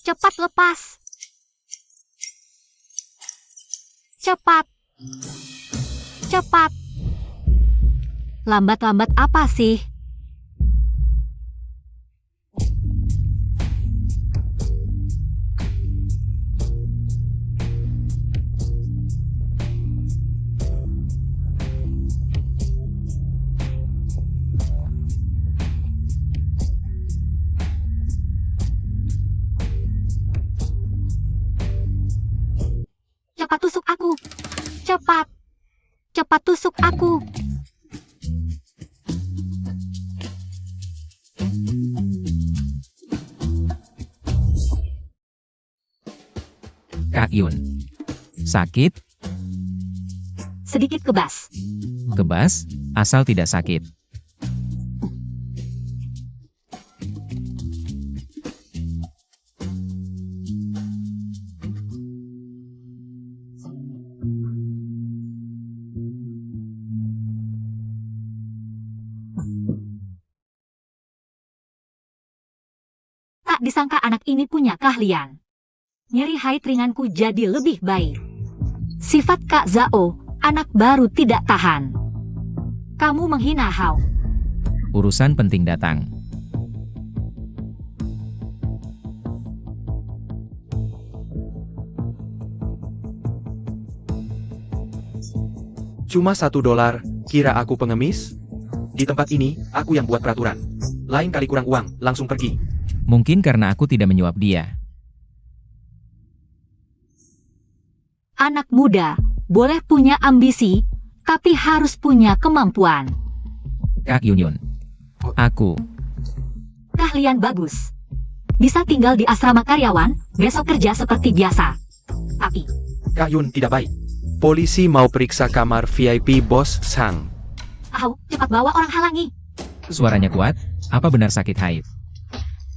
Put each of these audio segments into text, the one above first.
Cepat lepas. Cepat. Cepat. Lambat-lambat apa sih? Cepat tusuk aku. Cepat. Cepat tusuk aku. Kak Yun. Sakit? Sedikit kebas. Kebas, asal tidak sakit. Tak disangka anak ini punya keahlian. Nyeri haid ringanku jadi lebih baik. Sifat Kak Zhao, anak baru tidak tahan. Kamu menghina Hao. Urusan penting datang. Cuma $1, kira aku pengemis? Di tempat ini, aku yang buat peraturan. Lain kali kurang uang, langsung pergi. Mungkin karena aku tidak menyuap dia. Anak muda, boleh punya ambisi, tapi harus punya kemampuan. Kak Yun. Aku. Keahlian bagus. Bisa tinggal di asrama karyawan, besok kerja seperti biasa. Tapi, Kak Yun tidak baik. Polisi mau periksa kamar VIP Bos Sang. cepat bawa orang halangi. Suaranya kuat, apa benar sakit haid?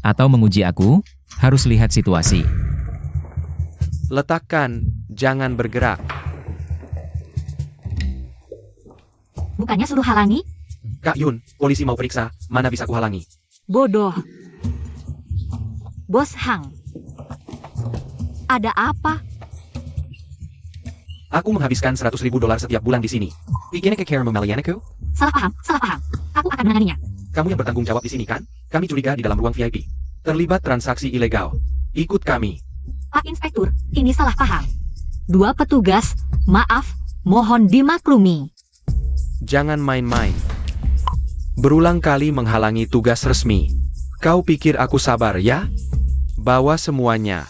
Atau menguji aku? Harus lihat situasi. Letakkan, jangan bergerak. Bukannya suruh halangi? Kak Yun, polisi mau periksa, mana bisa kuhalangi? Bodoh. Bos Hang. Ada apa? Aku menghabiskan $100.000 setiap bulan di sini. Bikin ke care memelianaku? Salah paham, salah paham. Aku akan menanganinya. Kamu yang bertanggung jawab di sini kan? Kami curiga di dalam ruang VIP. Terlibat transaksi ilegal. Ikut kami. Pak Inspektur, ini salah paham. 2 petugas, maaf, mohon dimaklumi. Jangan main-main. Berulang kali menghalangi tugas resmi. Kau pikir aku sabar ya? Bawa semuanya.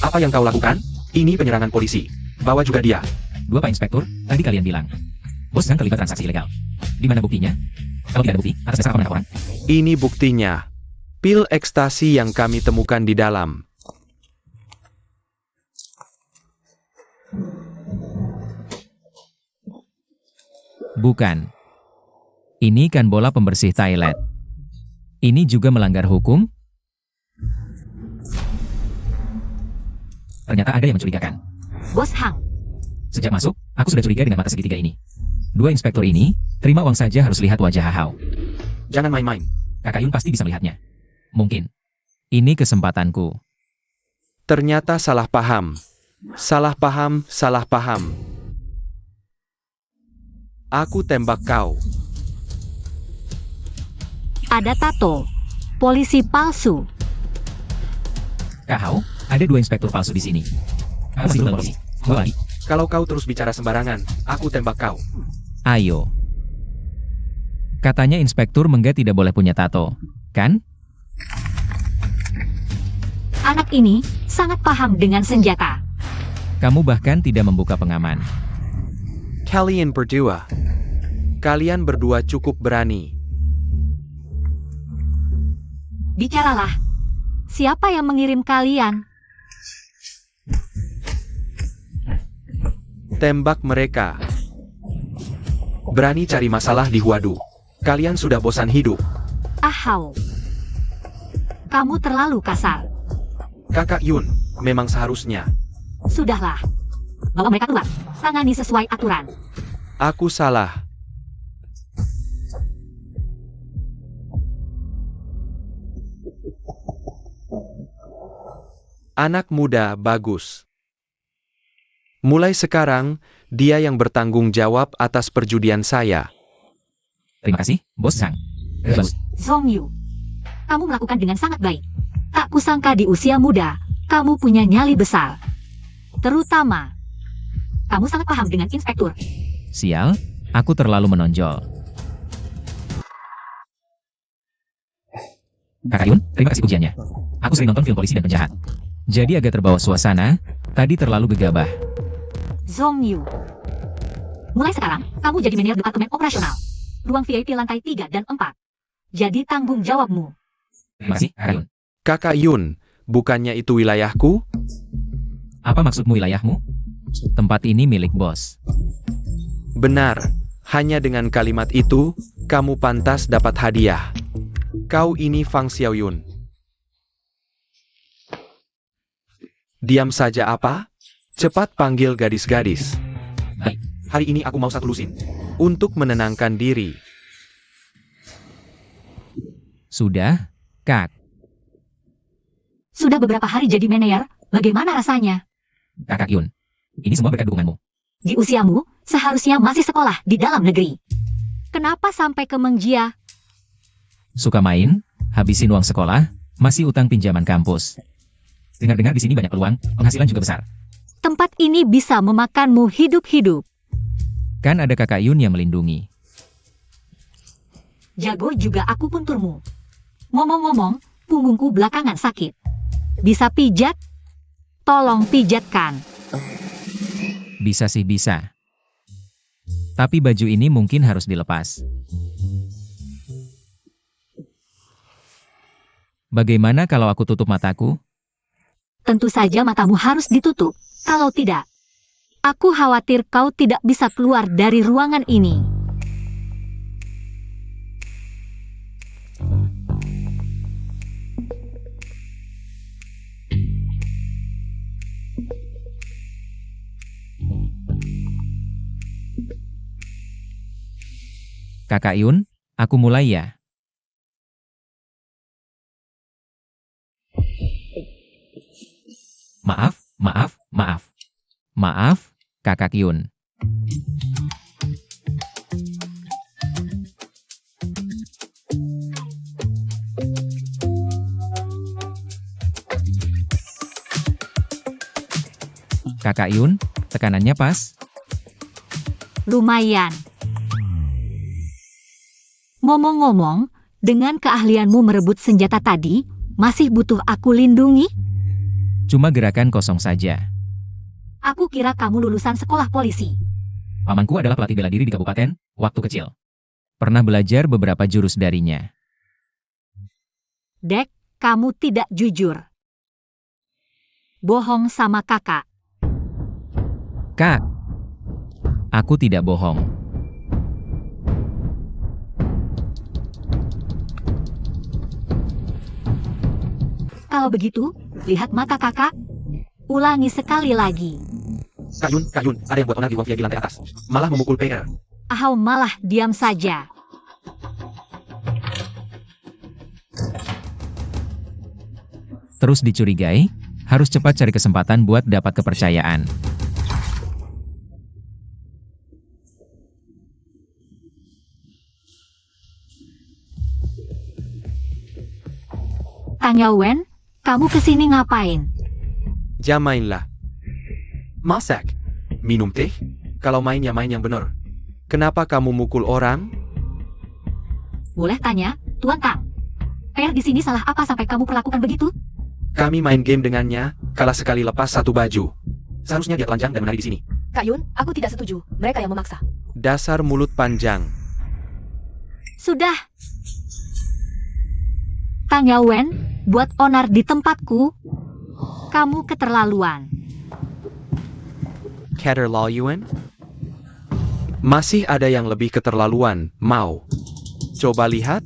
Apa yang kau lakukan? Ini penyerangan polisi. Bawa juga dia. 2 Pak Inspektur, tadi kalian bilang Bos Sang terlibat transaksi ilegal. Di mana buktinya? Kalau tidak ada bukti, atas dasar apa menangkap orang? Ini buktinya. Pil ekstasi yang kami temukan di dalam. Bukan. Ini kan bola pembersih toilet. Ini juga melanggar hukum? Ternyata ada yang mencurigakan. Bos Hang, Sejak masuk, aku sudah curiga dengan mata segitiga ini. 2 inspektur ini, terima uang saja harus lihat wajah Hao. Jangan main-main. Kakak Yun pasti bisa melihatnya. Mungkin. Ini kesempatanku. Ternyata salah paham. Salah paham, salah paham. Aku tembak kau. ada tato. Polisi palsu. Kak Hao, ada 2 inspektur palsu di sini. Masih belum polisi. Bawa lagi. Kalau kau terus bicara sembarangan, aku tembak kau. Ayo. Katanya inspektur Mengga tidak boleh punya tato, kan? Anak ini sangat paham dengan senjata. Kamu bahkan tidak membuka pengaman. Kalian berdua. Kalian berdua cukup berani. Bicaralah. Siapa yang mengirim kalian? Tembak mereka. Berani cari masalah di Huadu. Kalian sudah bosan hidup. Ahau. Kamu terlalu kasar. Kakak Yun, memang seharusnya. Sudahlah. Bawa mereka keluar. Tangani sesuai aturan. Aku salah. Anak muda bagus. Mulai sekarang, dia yang bertanggung jawab atas perjudian saya. Terima kasih, Bos Sang. Bos, Zhong Yu, kamu melakukan dengan sangat baik. Tak kusangka di usia muda, kamu punya nyali besar. Terutama, kamu sangat paham dengan inspektur. sial, aku terlalu menonjol. Kakak Yun, terima kasih pujiannya. Aku sering nonton film polisi dan penjahat. Jadi agak terbawa suasana, tadi terlalu gegabah. Zhong Yu, mulai sekarang, kamu jadi manajer departemen operasional. Ruang VIP lantai 3 dan 4. Jadi tanggung jawabmu. Terima kasih, Kakak Yun. Kakak Yun, bukannya itu wilayahku? Apa maksudmu wilayahmu? Tempat ini milik bos. Benar, hanya dengan kalimat itu, kamu pantas dapat hadiah. Kau ini Fang Xiaoyun. Diam saja apa? Cepat panggil gadis-gadis. Baik. Hari ini aku mau satu lusin. Untuk menenangkan diri. Sudah, Kak. Sudah beberapa hari jadi manajer, bagaimana rasanya? Kakak Yun. Ini semua berkat dukunganmu. Di usiamu, seharusnya masih sekolah di dalam negeri. Kenapa sampai ke Mengjia? Suka main, habisin uang sekolah, masih utang pinjaman kampus. Dengar-dengar di sini banyak peluang, penghasilan juga besar. Tempat ini bisa memakanmu hidup-hidup. Kan ada Kakak Yun yang melindungi. Jago juga aku punturmu. Ngomong-ngomong, punggungku belakangan sakit. Bisa pijat? Tolong pijatkan. Bisa sih bisa. Tapi baju ini mungkin harus dilepas. Bagaimana kalau aku tutup mataku? Tentu saja matamu harus ditutup. Kalau tidak, aku khawatir kau tidak bisa keluar dari ruangan ini. Kakak Yun, aku mulai ya. Maaf, maaf, maaf. Maaf, Kakak Yun. Kakak Yun, tekanannya pas. Lumayan. Ngomong-ngomong, dengan keahlianmu merebut senjata tadi, masih butuh aku lindungi? Cuma gerakan kosong saja. Aku kira kamu lulusan sekolah polisi. Pamanku adalah pelatih bela diri di kabupaten, waktu kecil. Pernah belajar beberapa jurus darinya. Dek, kamu tidak jujur. Bohong sama kakak. Kak, aku tidak bohong. Kalau begitu, lihat mata kakak. Ulangi sekali lagi. Kak Yun, ada yang buat onar di ruang VIP lantai atas. Malah memukul PR. Ahau malah diam saja. Terus dicurigai, harus cepat cari kesempatan buat dapat kepercayaan. Tang Yawen, kamu kesini ngapain? Jam mainlah. Masak. Minum teh. Kalau main ya main yang benar. Kenapa kamu mukul orang? Boleh tanya, Tuan Tang. PR di sini salah apa sampai kamu perlakukan begitu? Kami main game dengannya, kalah sekali lepas satu baju. Seharusnya dia telanjang dan menari di sini. Kak Yun, aku tidak setuju. Mereka yang memaksa. Dasar mulut panjang. Sudah. Tang Yawen, buat onar di tempatku. Kamu keterlaluan. Keterlaluan? Masih ada yang lebih keterlaluan, mau. Coba lihat.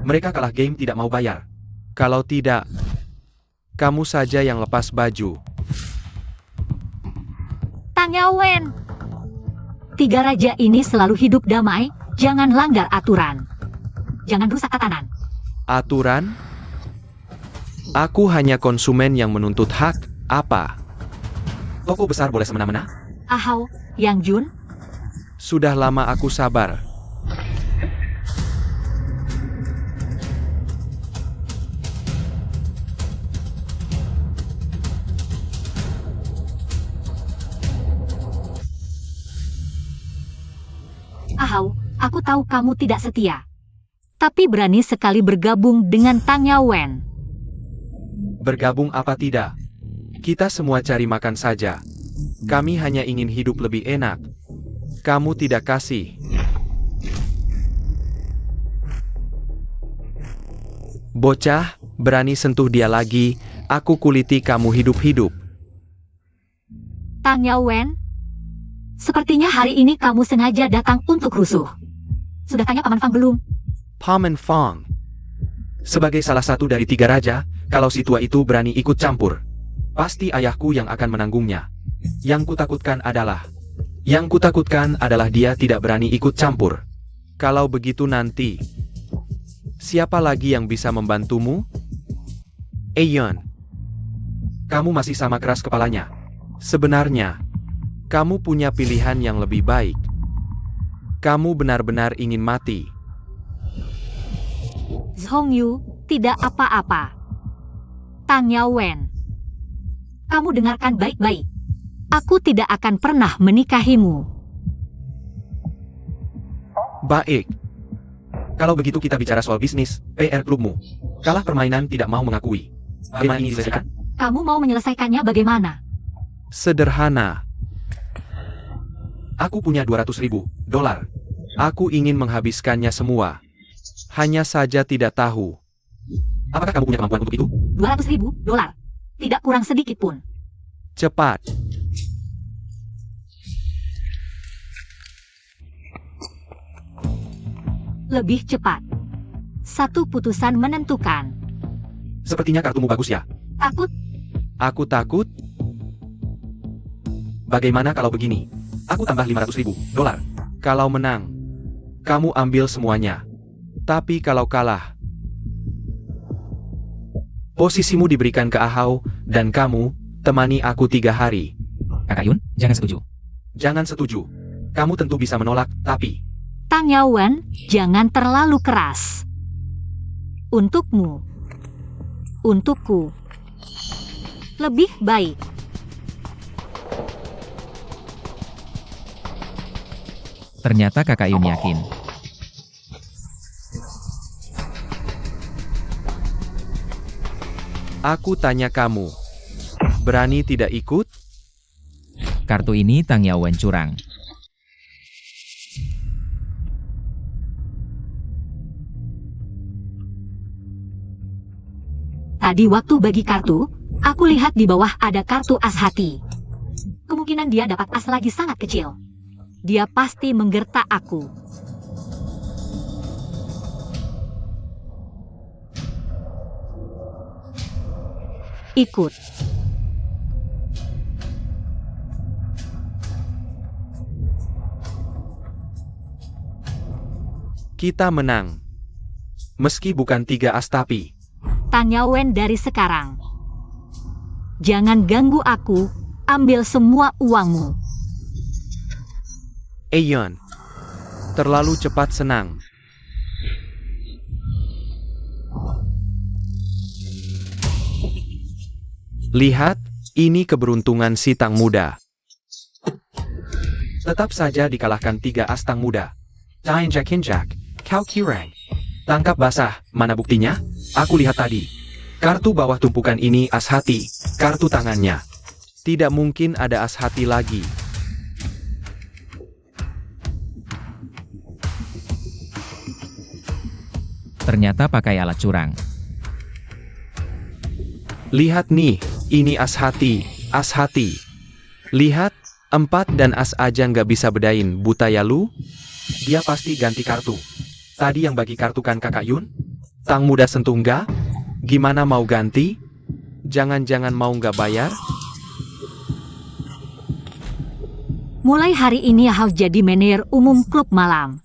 Mereka kalah game tidak mau bayar. Kalau tidak, kamu saja yang lepas baju. Tang Yawen. Tiga raja ini selalu hidup damai, jangan langgar aturan. Jangan rusak tatanan. Aturan? Aku hanya konsumen yang menuntut hak, apa? Toko besar boleh semena-mena? Ahau, Yang Jun, Sudah lama aku sabar. Ahau, aku tahu kamu tidak setia. Tapi berani sekali bergabung dengan Tang Yawen. Bergabung apa tidak? Kita semua cari makan saja. Kami hanya ingin hidup lebih enak. Kamu tidak kasih. Bocah, berani sentuh dia lagi, aku kuliti kamu hidup-hidup. Tang Yawen, sepertinya hari ini kamu sengaja datang untuk rusuh. Sudah tanya Paman Fang belum? Paman Fang. Sebagai salah satu dari 3 raja, kalau si tua itu berani ikut campur, pasti ayahku yang akan menanggungnya. Yang kutakutkan adalah dia tidak berani ikut campur. Kalau begitu nanti, siapa lagi yang bisa membantumu? Aeon, kamu masih sama keras kepalanya. Sebenarnya, kamu punya pilihan yang lebih baik. Kamu benar-benar ingin mati. Zhong Yu, tidak apa-apa. Tang Yawen, kamu dengarkan baik-baik. Aku tidak akan pernah menikahimu. Baik. Kalau begitu kita bicara soal bisnis, PR klubmu. Kalah permainan tidak mau mengakui. Bagaimana ini diselesaikan? Kamu mau menyelesaikannya bagaimana? Sederhana. Aku punya $200.000. Aku ingin menghabiskannya semua. Hanya saja tidak tahu. Apakah kamu punya kemampuan untuk itu? $200.000? Tidak kurang sedikit pun. Cepat. Lebih cepat. Satu putusan menentukan. Sepertinya kartumu bagus ya. Takut? Aku takut. Bagaimana kalau begini? Aku tambah $500.000. Kalau menang, kamu ambil semuanya. Tapi kalau kalah, posisimu diberikan ke Ahau, dan kamu temani aku 3 hari. Kakak Yun, jangan setuju. Jangan setuju. Kamu tentu bisa menolak, tapi Tang Yawen, jangan terlalu keras. Untukmu. Untukku. Lebih baik. Ternyata Kakak Yun yakin. aku tanya kamu, berani tidak ikut? Kartu ini Tang Yawen curang. Tadi waktu bagi kartu, aku lihat di bawah ada kartu as hati. Kemungkinan dia dapat as lagi sangat kecil. Dia pasti menggertak aku. Ikut. Kita menang. Meski bukan 3 as tapi. Tang Yawen dari sekarang. Jangan ganggu aku, ambil semua uangmu. Aeon. Terlalu cepat senang. Lihat, ini keberuntungan si Tang muda. Tetap saja dikalahkan 3 as Tang muda. Jack Hinjak, Kau Kirang. Tangkap basah, mana buktinya? Aku lihat tadi. Kartu bawah tumpukan ini as hati, kartu tangannya. Tidak mungkin ada as hati lagi. Ternyata pakai alat curang. Lihat nih, ini as hati, as hati. Lihat, 4 dan as aja nggak bisa bedain, buta ya lu? Dia pasti ganti kartu. Tadi yang bagi kartu kan Kakak Yun? Tang muda sentuh nggak? Gimana mau ganti? Jangan-jangan mau nggak bayar? Mulai hari ini Ahau jadi manajer umum klub malam.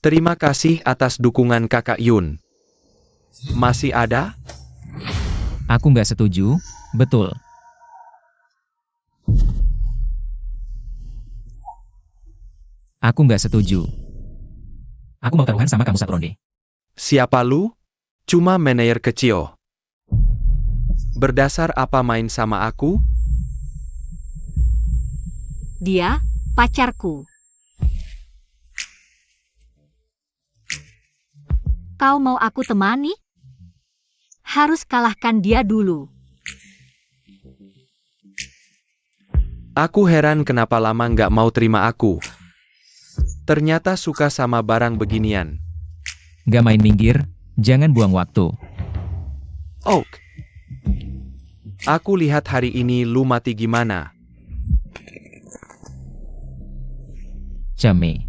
Terima kasih atas dukungan Kakak Yun. Masih ada? Aku nggak setuju, betul. Aku nggak setuju. Aku mau taruhan sama kamu satu ronde. Siapa lu? Cuma manajer kecil. Berdasar apa main sama aku? Dia pacarku. Kau mau aku temani? Harus kalahkan dia dulu. Aku heran kenapa lama nggak mau terima aku. Ternyata suka sama barang beginian. Nggak main minggir, jangan buang waktu. Oak. Aku lihat hari ini lu mati gimana. Came.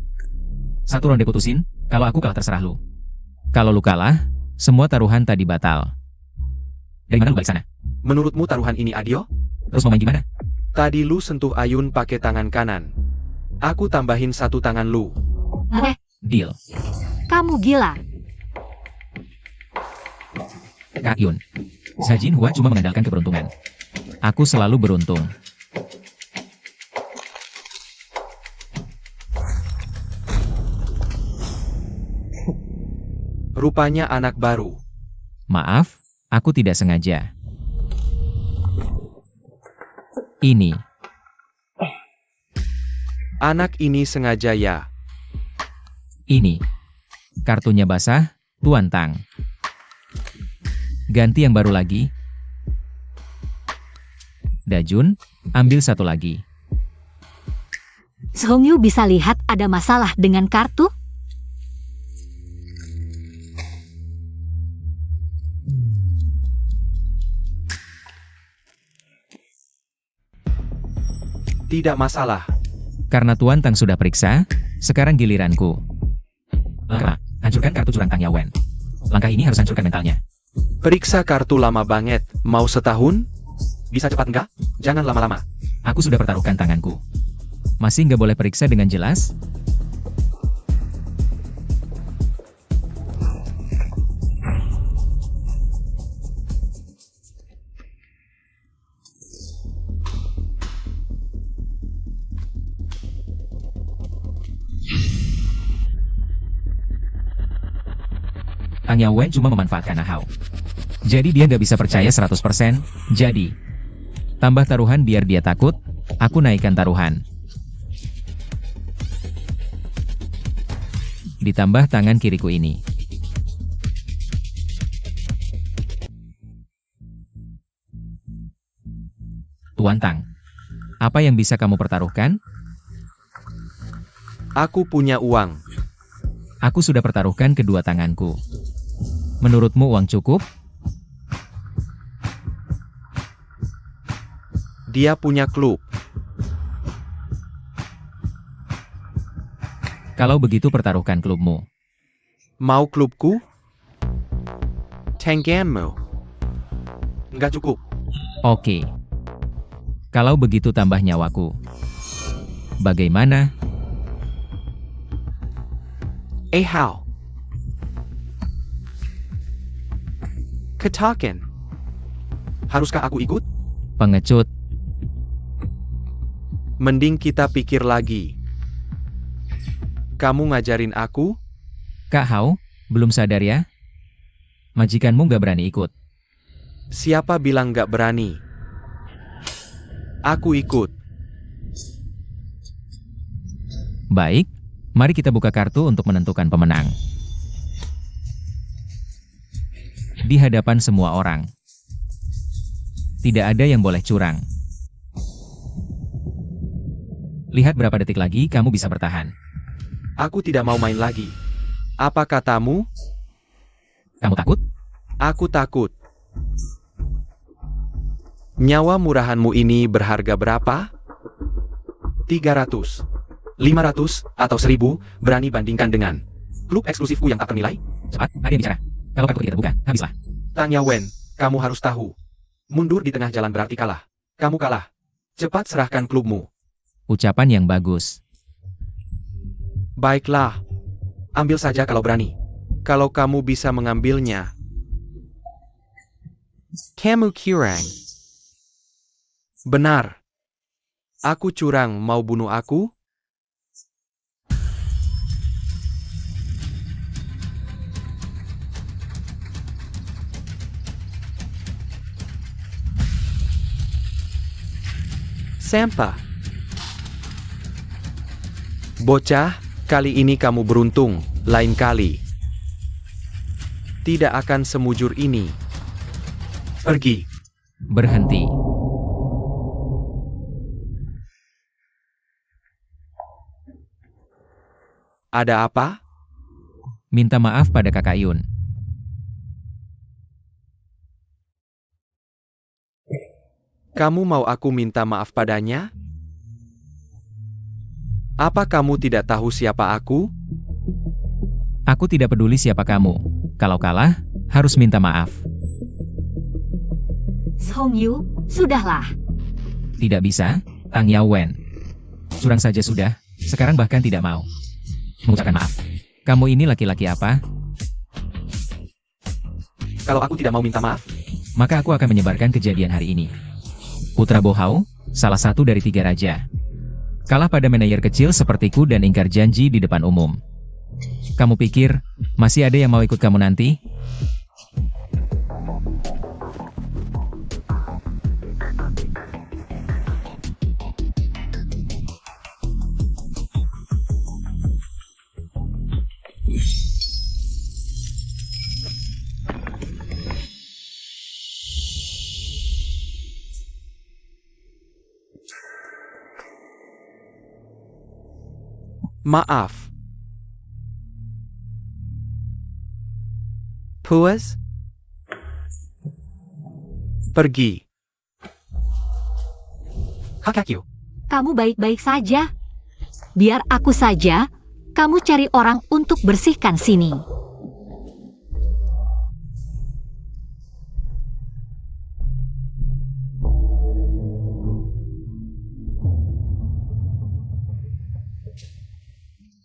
Satu ronde putusin, kalau aku kalah terserah lu. Kalau lu kalah, semua taruhan tadi batal. Dari mana lu balik sana? Menurutmu taruhan ini adil? Terus mau main gimana? Tadi lu sentuh Ayun pakai tangan kanan. Aku tambahin satu tangan lu. Deal. Kamu gila. Kak Yun. Sajin Hua cuma mengandalkan keberuntungan. Aku selalu beruntung. Rupanya anak baru. Maaf, aku tidak sengaja. Ini. Anak ini sengaja ya. Ini. Kartunya basah, Tuan Tang. Ganti yang baru lagi. Dajun, ambil satu lagi. Seongyu bisa lihat ada masalah dengan kartu? Tidak masalah. Karena Tuan Tang sudah periksa, sekarang giliranku. Langkah, hancurkan kartu curang Tang Yawen. Langkah ini harus hancurkan mentalnya. Periksa kartu lama banget. Mau setahun? Bisa cepat nggak? Jangan lama-lama. Aku sudah pertaruhkan tanganku. Masih nggak boleh periksa dengan jelas? Tang Yawen cuma memanfaatkan Ahau. Jadi dia nggak bisa percaya 100%, jadi tambah taruhan biar dia takut, aku naikkan taruhan. Ditambah tangan kiriku ini. Tuan Tang, apa yang bisa kamu pertaruhkan? Aku punya uang. Aku sudah pertaruhkan kedua tanganku. Menurutmu uang cukup? Dia punya klub. Kalau begitu pertaruhkan klubmu. Mau klubku? Tangganmu. Nggak cukup. Oke. Kalau begitu tambah nyawaku. Bagaimana? How? Ketaken. Haruskah aku ikut? Pengecut. Mending kita pikir lagi. Kamu ngajarin aku? Kak Hao, belum sadar ya? Majikanmu gak berani ikut. Siapa bilang nggak berani? Aku ikut. Baik, mari kita buka kartu untuk menentukan pemenang. Di hadapan semua orang. Tidak ada yang boleh curang. Lihat berapa detik lagi kamu bisa bertahan. Aku tidak mau main lagi. Apa katamu? Kamu takut? Aku takut. Nyawa murahanmu ini berharga berapa? 300, 500, atau 1000, berani bandingkan dengan klub eksklusifku yang tak ternilai? Cepat, ada yang bicara. Kalau kartu tidak terbuka, habislah. Tang Yawen, kamu harus tahu. Mundur di tengah jalan berarti kalah. Kamu kalah. Cepat serahkan klubmu. Ucapan yang bagus. Baiklah. Ambil saja kalau berani. Kalau kamu bisa mengambilnya, Kamu curang. Benar. Aku curang, mau bunuh aku? Sampah. Bocah, kali ini kamu beruntung, lain kali tidak akan semujur ini. Pergi. Berhenti. Ada apa? Minta maaf pada kakak Yun. Kamu mau aku minta maaf padanya? Apa kamu tidak tahu siapa aku? Aku tidak peduli siapa kamu. Kalau kalah, harus minta maaf. Zhongyu, sudahlah. Tidak bisa, Tang Yawen. Curang saja sudah, sekarang bahkan tidak mau mengucapkan maaf. Kamu ini laki-laki apa? Kalau aku tidak mau minta maaf, Maka aku akan menyebarkan kejadian hari ini. Putra Bohao, salah satu dari 3 raja, kalah pada manajer kecil sepertiku dan ingkar janji di depan umum. Kamu pikir, masih ada yang mau ikut kamu nanti? Maaf. Puas? Pergi. Kakakyu. Kamu baik-baik saja. Biar aku saja, kamu cari orang untuk bersihkan sini.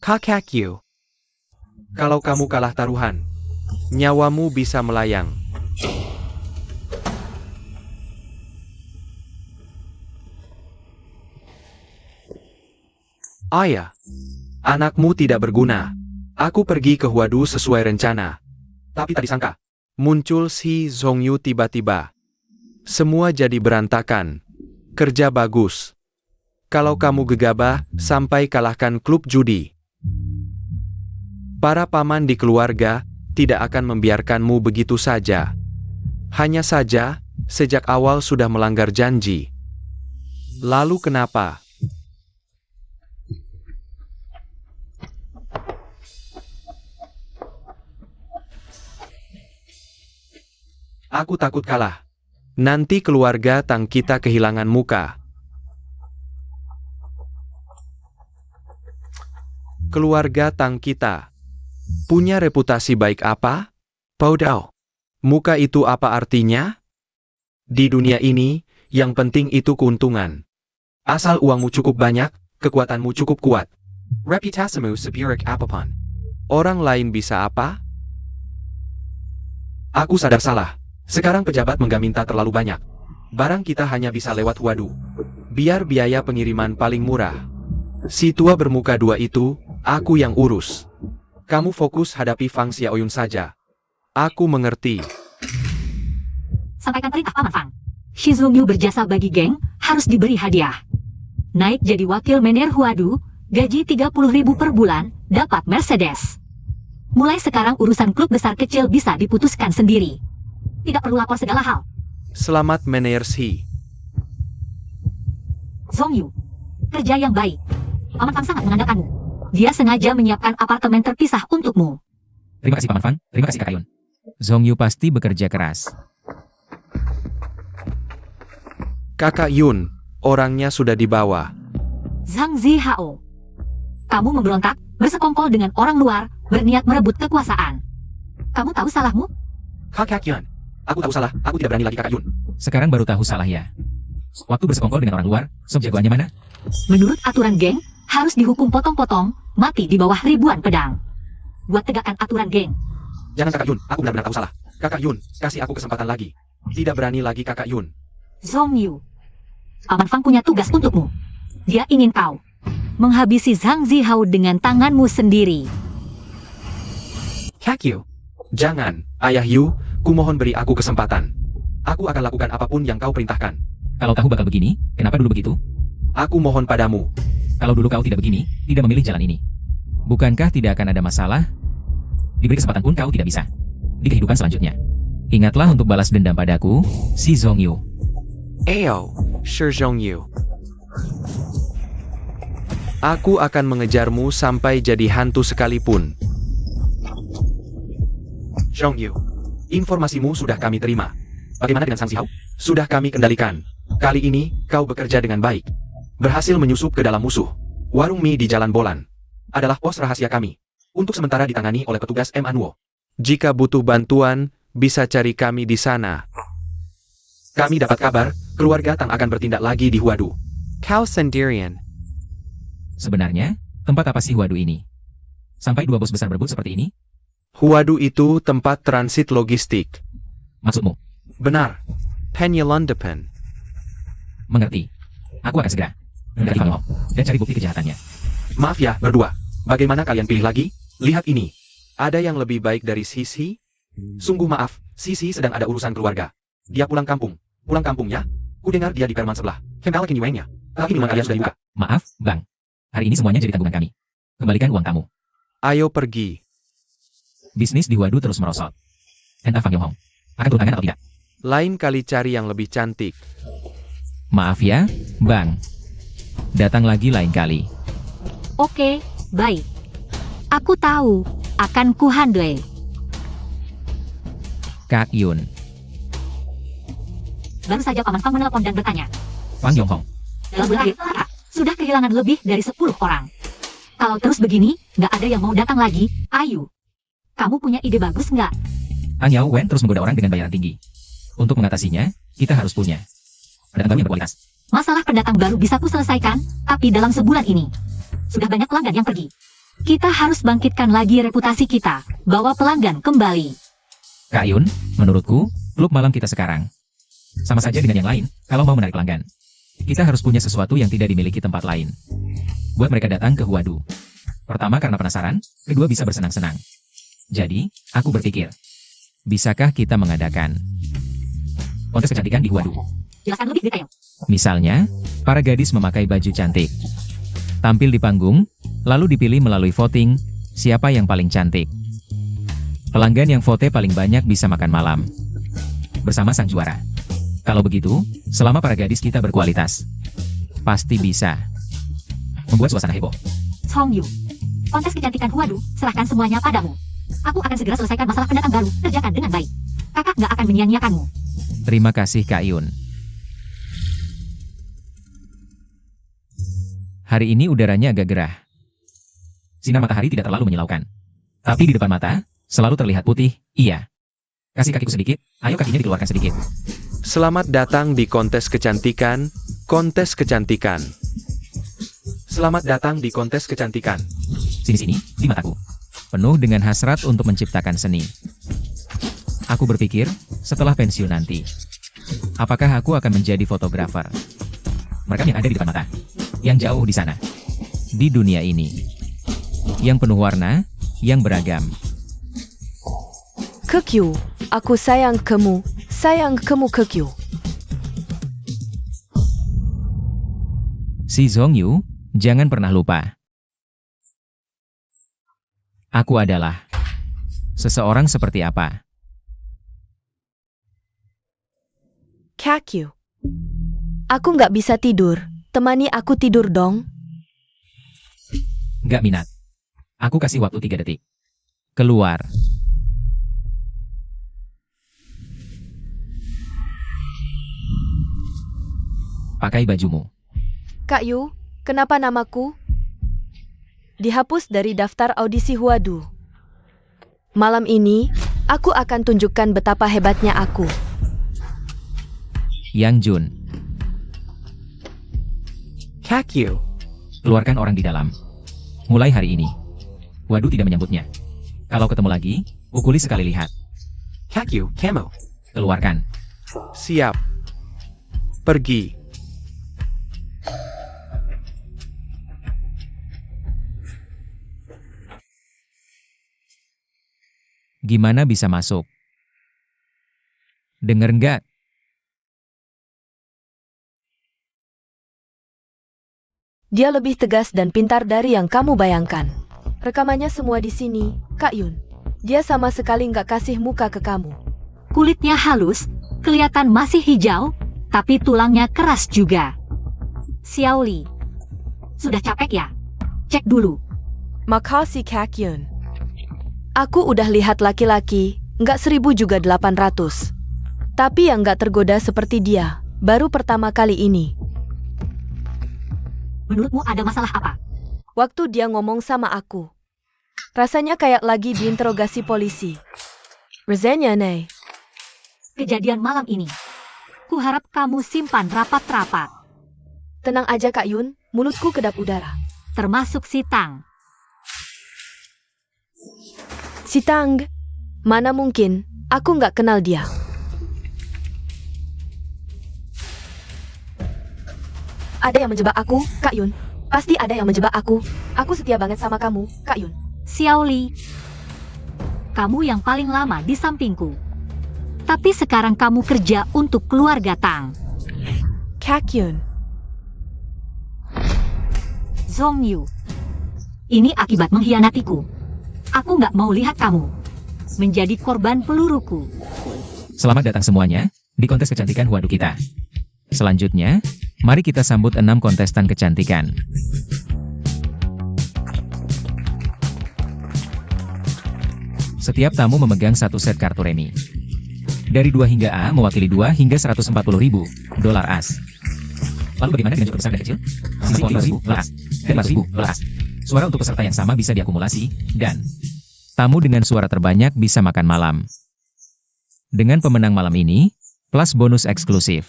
Kakakyu. Kalau kamu kalah taruhan, nyawamu bisa melayang. Ayah, anakmu tidak berguna. Aku pergi ke Huadu sesuai rencana. Tapi tak disangka, muncul si Zhongyu tiba-tiba. Semua jadi berantakan. Kerja bagus. Kalau kamu gegabah, sampai kalahkan klub judi. Para paman di keluarga tidak akan membiarkanmu begitu saja. Hanya saja, sejak awal sudah melanggar janji. Lalu kenapa? Aku takut kalah. Nanti keluarga Tang kita kehilangan muka. Keluarga Tang kita punya reputasi baik apa? Paudao. Muka itu apa artinya? Di dunia ini, yang penting itu keuntungan. Asal uangmu cukup banyak, kekuatanmu cukup kuat. Reputasimu seburuk apapun. Orang lain bisa apa? Aku sadar salah. Sekarang pejabat minta terlalu banyak. Barang kita hanya bisa lewat Huadu. Biar biaya pengiriman paling murah. Si tua bermuka 2 itu, aku yang urus. Kamu fokus hadapi Fang Xiaoyun saja. Aku mengerti. Sampaikan perintah Paman Fang. Shizongyu berjasa bagi geng, harus diberi hadiah. Naik jadi wakil manajer Huadu, gaji 30.000 per bulan, dapat Mercedes. Mulai sekarang urusan klub besar kecil bisa diputuskan sendiri. Tidak perlu lapor segala hal. Selamat manajer Si. Zhongyu, kerja yang baik. Paman Fang sangat mengandalkanmu. Dia sengaja menyiapkan apartemen terpisah untukmu. Terima kasih Paman Fang, terima kasih Kakak Yun. Zhongyu pasti bekerja keras. Kakak Yun, orangnya sudah dibawa. Zhang Zihao. Kamu memberontak, bersekongkol dengan orang luar, berniat merebut kekuasaan. Kamu tahu salahmu? Kakak Yun, aku tahu salah, aku tidak berani lagi Kakak Yun. Sekarang baru tahu salah ya. Waktu bersekongkol dengan orang luar, sob jagoannya mana? Menurut aturan geng, harus dihukum potong-potong, mati di bawah ribuan pedang. Buat tegakkan aturan geng. Jangan Kakak Yun, aku benar-benar tahu salah. Kakak Yun, kasih aku kesempatan lagi. Tidak berani lagi kakak Yun. Zhong Yu, Paman Fang punya tugas untukmu. Dia ingin kau menghabisi Zhang Zihao dengan tanganmu sendiri. Kakyu. Jangan, Ayah Yu, kumohon beri aku kesempatan. Aku akan lakukan apapun yang kau perintahkan. Kalau tahu bakal begini, kenapa dulu begitu? Aku mohon padamu. Kalau dulu kau tidak begini, tidak memilih jalan ini. Bukankah tidak akan ada masalah? Diberi kesempatan pun kau tidak bisa. Di kehidupan selanjutnya. Ingatlah untuk balas dendam padaku, si Zhong Yu. Ayo, Shi Zhongyu. Aku akan mengejarmu sampai jadi hantu sekalipun. Zhongyu, informasimu sudah kami terima. Bagaimana dengan Zhang Zihao? Sudah kami kendalikan. Kali ini, kau bekerja dengan baik. Berhasil menyusup ke dalam musuh. Warung mie di Jalan Bolan adalah pos rahasia kami. Untuk sementara ditangani oleh petugas M. Anwo. Jika butuh bantuan, bisa cari kami di sana. Kami dapat kabar, keluarga Tang akan bertindak lagi di Huadu. Kau sendirian. Sebenarnya, tempat apa sih Huadu ini? Sampai dua bos besar berebut seperti ini? Huadu itu tempat transit logistik. Maksudmu? Benar. Penyelundupan. Mengerti. Aku akan segera mendekati Fang Yong dan cari bukti kejahatannya. Maaf ya, berdua. Bagaimana kalian pilih lagi? Lihat ini. Ada yang lebih baik dari Sisi? Sungguh maaf, Sisi sedang ada urusan keluarga. Dia pulang kampung. Pulang kampung ya? Kudengar dia di perman sebelah. Kembali ke Niwengnya. Lagi minuman kalian sudah dibuka. Maaf, Bang. Hari ini semuanya jadi tanggungan kami. Kembalikan uang kamu. Ayo pergi. Bisnis di Huadu terus merosot. Entah Fang Yonghong akan turun tangan atau tidak. Lain kali cari yang lebih cantik. Maaf ya, Bang. Datang lagi lain kali. Oke, baik. Aku tahu, akan kuhandle. Kak Yun. Baru saja Paman Fang menelpon dan bertanya. Fang Yonghong. Dalam bulan akhir, sudah kehilangan lebih dari 10 orang. Kalau terus begini, nggak ada yang mau datang lagi. Ayu, kamu punya ide bagus nggak? An Yao Wen terus menggoda orang dengan bayaran tinggi. Untuk mengatasinya, kita harus punya pendatang baru yang berkualitas. Masalah pendatang baru bisa ku selesaikan, tapi dalam sebulan ini, sudah banyak pelanggan yang pergi. Kita harus bangkitkan lagi reputasi kita, bawa pelanggan kembali. Kak Yun, menurutku, klub malam kita sekarang sama saja dengan yang lain, kalau mau menarik pelanggan. Kita harus punya sesuatu yang tidak dimiliki tempat lain. Buat mereka datang ke Huadu. Pertama karena penasaran, kedua bisa bersenang-senang. Jadi, aku berpikir, bisakah kita mengadakan kontes kecantikan di Huadu? Jelaskan lebih detail. Misalnya, para gadis memakai baju cantik, tampil di panggung, lalu dipilih melalui voting, siapa yang paling cantik. Pelanggan yang vote paling banyak bisa makan malam bersama sang juara. Kalau begitu, selama para gadis kita berkualitas, pasti bisa membuat suasana heboh. Zhong Yu, kontes kecantikan Huadu, serahkan semuanya padamu. Aku akan segera selesaikan masalah pendatang baru, kerjakan dengan baik. Kakak nggak akan menyia-nyiakanmu. Terima kasih Kak Yun. Hari ini udaranya agak gerah. Sinar matahari tidak terlalu menyilaukan. Tapi di depan mata, selalu terlihat putih, iya. Kasih kakiku sedikit, ayo kakinya dikeluarkan sedikit. Selamat datang di kontes kecantikan. Kontes kecantikan. Selamat datang di kontes kecantikan. Sini-sini, di mataku. Penuh dengan hasrat untuk menciptakan seni. Aku berpikir, setelah pensiun nanti, apakah aku akan menjadi fotografer? Mereka yang ada di depan mata, yang jauh di sana, di dunia ini, yang penuh warna, yang beragam. Kekyu, aku sayang kamu Kekyu. Si Zhong Yu, jangan pernah lupa. Aku adalah seseorang seperti apa? Kekyu, aku nggak bisa tidur. Temani aku tidur dong. Nggak minat. Aku kasih waktu 3 detik. Keluar. Pakai bajumu. Kak Yu, kenapa namaku dihapus dari daftar audisi Huadu? Malam ini, aku akan tunjukkan betapa hebatnya aku. Yang Jun. Kakyu. Keluarkan orang di dalam. Mulai hari ini. Waduh tidak menyambutnya. Kalau ketemu lagi, pukuli sekali lihat. Kakyu, kamu. Keluarkan. Siap. Pergi. Gimana bisa masuk? Dengar nggak? Dia lebih tegas dan pintar dari yang kamu bayangkan. Rekamannya semua di sini, Kak Yun. Dia sama sekali nggak kasih muka ke kamu. Kulitnya halus, kelihatan masih hijau, tapi tulangnya keras juga. Xiao Li. Sudah capek ya? Cek dulu. Makasih Kak Yun. Aku udah lihat laki-laki, nggak 1000 juga 800. Tapi yang nggak tergoda seperti dia, baru pertama kali ini. Menurutmu ada masalah apa? Waktu dia ngomong sama aku. Rasanya kayak lagi diinterogasi polisi. Rasanya nih. Kejadian malam ini. Kuharap kamu simpan rapat-rapat. Tenang aja Kak Yun, mulutku kedap udara. Termasuk si Tang. Si Tang, mana mungkin, aku nggak kenal dia. Ada yang menjebak aku, Kak Yun. Pasti ada yang menjebak aku. Aku setia banget sama kamu, Kak Yun. Xiao Li. Kamu yang paling lama di sampingku. Tapi sekarang kamu kerja untuk keluarga Tang. Kak Yun. Zhong Yu. Ini akibat mengkhianatiku. Aku nggak mau lihat kamu menjadi korban peluruku. Selamat datang semuanya di kontes kecantikan Huadu kita. Selanjutnya, mari kita sambut 6 kontestan kecantikan. Setiap tamu memegang satu set kartu remi. Dari 2 hingga A mewakili 2 hingga 140.000 dolar as. Lalu bagaimana dengan jumlah besar dan kecil? Sisi 5.000 dolar as dan 5.000 dolar as. Suara untuk peserta yang sama bisa diakumulasi, dan tamu dengan suara terbanyak bisa makan malam. Dengan pemenang malam ini, plus bonus eksklusif.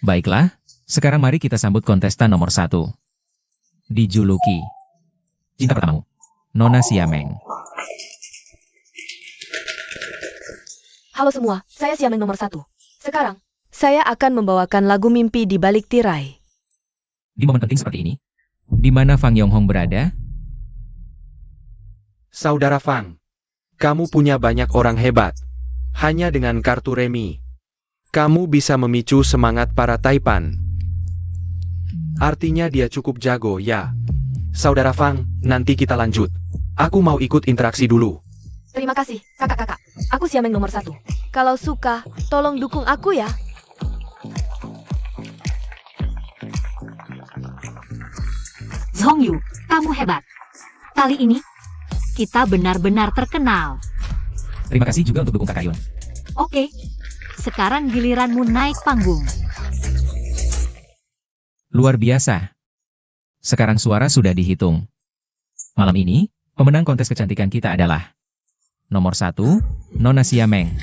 Baiklah, sekarang mari kita sambut kontestan nomor 1. Dijuluki cinta pertamamu, Nona Xiameng. Halo semua, saya Xiameng nomor 1. Sekarang, saya akan membawakan lagu mimpi di balik tirai. Di momen penting seperti ini, di mana Fang Yonghong berada? Saudara Fang, kamu punya banyak orang hebat. Hanya dengan kartu remi, kamu bisa memicu semangat para Taipan. Artinya dia cukup jago, ya. Saudara Fang, nanti kita lanjut. Aku mau ikut interaksi dulu. Terima kasih, kakak-kakak. Aku Xiameng nomor 1. Kalau suka, tolong dukung aku ya. Zhong Yu, kamu hebat. Kali ini, kita benar-benar terkenal. Terima kasih juga untuk dukung Kakak Yun. Oke, sekarang giliranmu naik panggung. Luar biasa. Sekarang suara sudah dihitung. Malam ini, pemenang kontes kecantikan kita adalah nomor 1, Nona Xiameng.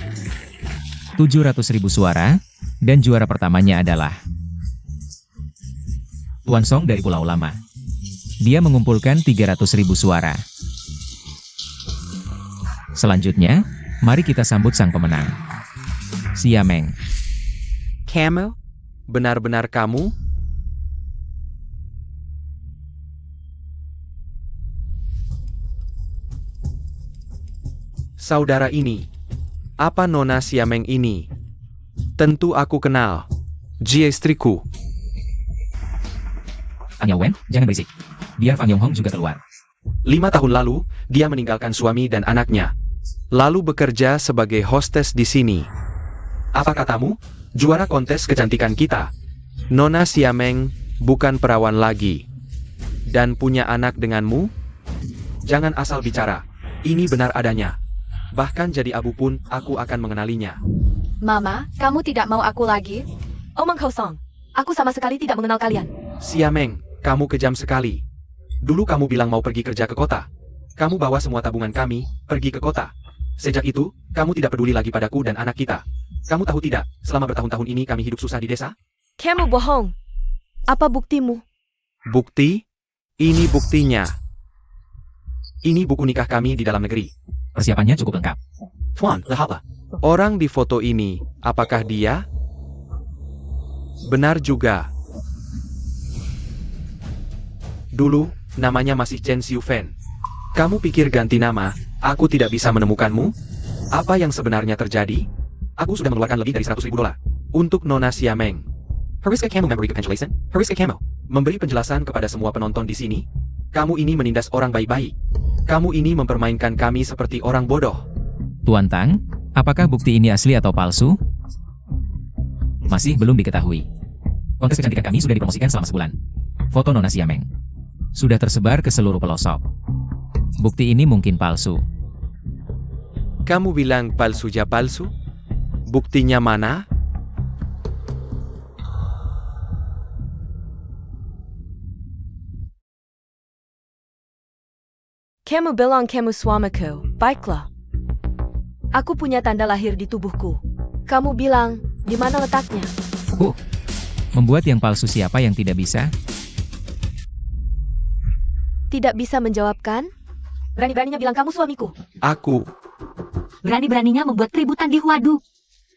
700.000 suara, dan juara pertamanya adalah Tuan Song dari Pulau Lama. Dia mengumpulkan 300.000 suara. Selanjutnya, mari kita sambut sang pemenang, Xiameng. Camel? Benar-benar kamu? Saudara ini. Apa Nona Xiameng ini? Tentu aku kenal. Jie istriku. Fang Yaowen, jangan berisik. Biar Fang Yonghong juga keluar. 5 tahun lalu, dia meninggalkan suami dan anaknya. Lalu bekerja sebagai hostes di sini. Apa katamu? Juara kontes kecantikan kita. Nona Xiameng bukan perawan lagi. Dan punya anak denganmu? Jangan asal bicara. Ini benar adanya. Bahkan jadi abu pun, aku akan mengenalinya. Mama, kamu tidak mau aku lagi? Omong kosong. Aku sama sekali tidak mengenal kalian. Xiameng, kamu kejam sekali. Dulu kamu bilang mau pergi kerja ke kota. Kamu bawa semua tabungan kami, pergi ke kota. Sejak itu, kamu tidak peduli lagi padaku dan anak kita. Kamu tahu tidak, selama bertahun-tahun ini kami hidup susah di desa? Kamu bohong. Apa buktimu? Bukti? Ini buktinya. Ini buku nikah kami di dalam negeri. Persiapannya cukup lengkap. Tuan, lihatlah. Orang di foto ini, apakah dia? Benar juga. Dulu, namanya masih Chen Xiufen. Kamu pikir ganti nama, aku tidak bisa menemukanmu? Apa yang sebenarnya terjadi? Aku sudah mengeluarkan lebih dari $100.000 untuk Nona Xiameng. Hariska Camo Memory Capitulation, Hariska Camo. Memberi penjelasan kepada semua penonton di sini. Kamu ini menindas orang baik-baik. Kamu ini mempermainkan kami seperti orang bodoh. Tuan Tang, apakah bukti ini asli atau palsu? Masih belum diketahui. Kontes kecantikan kami sudah dipromosikan selama sebulan. Foto Nona Xiameng sudah tersebar ke seluruh pelosok. Bukti ini mungkin palsu. Kamu bilang palsu ya palsu? Buktinya mana? Kamu bilang kamu suamiku, baiklah. Aku punya tanda lahir di tubuhku. Kamu bilang, di mana letaknya? Membuat yang palsu siapa yang tidak bisa? Tidak bisa menjawabkan? Berani-beraninya bilang kamu suamiku. Aku. Berani-beraninya membuat keributan di Huadu.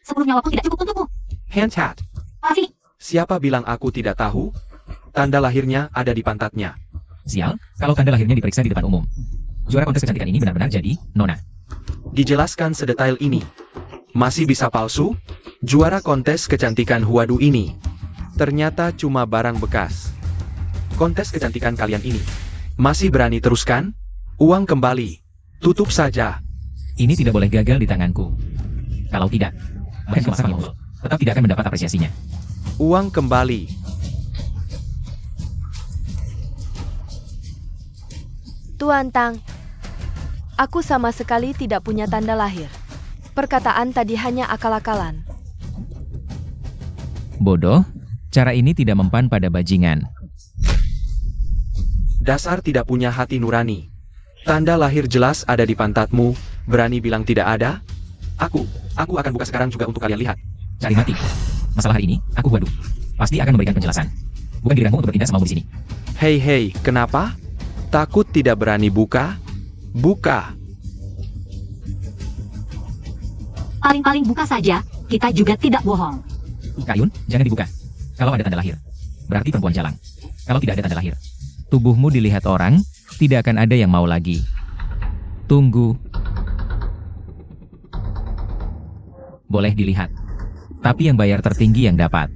Sebelum nyawaku tidak cukup untukmu. Handchat. Afi, Siapa bilang aku tidak tahu? Tanda lahirnya ada di pantatnya. Sial, kalau tanda lahirnya diperiksa di depan umum. Juara kontes kecantikan ini benar-benar jadi Nona. Dijelaskan sedetail ini. Masih bisa palsu? Juara kontes kecantikan Huadu ini ternyata cuma barang bekas. Kontes kecantikan kalian ini masih berani teruskan? Uang kembali. Tutup saja. Ini tidak boleh gagal di tanganku. Kalau tidak, bahkan kemasan yang unggul tetap tidak akan mendapat apresiasinya. Uang kembali. Tuan Tang, aku sama sekali tidak punya tanda lahir. Perkataan tadi hanya akal-akalan. Bodoh, cara ini tidak mempan pada bajingan. Dasar tidak punya hati nurani. Tanda lahir jelas ada di pantatmu, berani bilang tidak ada? Aku akan buka sekarang juga untuk kalian lihat. Cari mati. Masalah hari ini, aku Huadu pasti akan memberikan penjelasan. Bukan giliranmu untuk bertindak semau di sini. Hei, kenapa? Takut tidak berani buka? Buka. paling-paling buka saja, kita juga tidak bohong. Kak Yun, jangan dibuka. Kalau ada tanda lahir, berarti perempuan jalang. Kalau tidak ada tanda lahir, tubuhmu dilihat orang, tidak akan ada yang mau lagi. Tunggu. Boleh dilihat. Tapi yang bayar tertinggi yang dapat.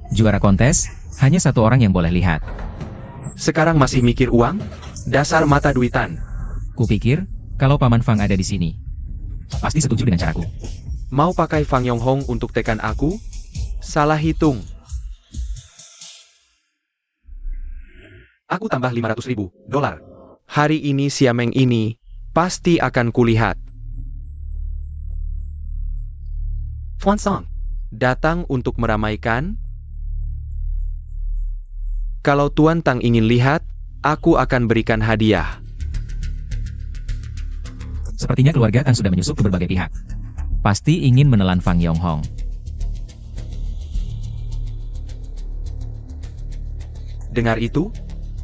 Juara kontes, hanya satu orang yang boleh lihat. Sekarang masih mikir uang? Dasar mata duitan. Kupikir, kalau Paman Fang ada di sini, pasti setuju dengan caraku. Mau pakai Fang Yonghong untuk tekan aku? Salah hitung. Aku tambah $500.000. Hari ini Xiameng ini, pasti akan kulihat. Fuan Song, datang untuk meramaikan? Kalau Tuan Tang ingin lihat, aku akan berikan hadiah. Sepertinya keluarga Tan sudah menyusup ke berbagai pihak. Pasti ingin menelan Fang Yonghong. Dengar itu?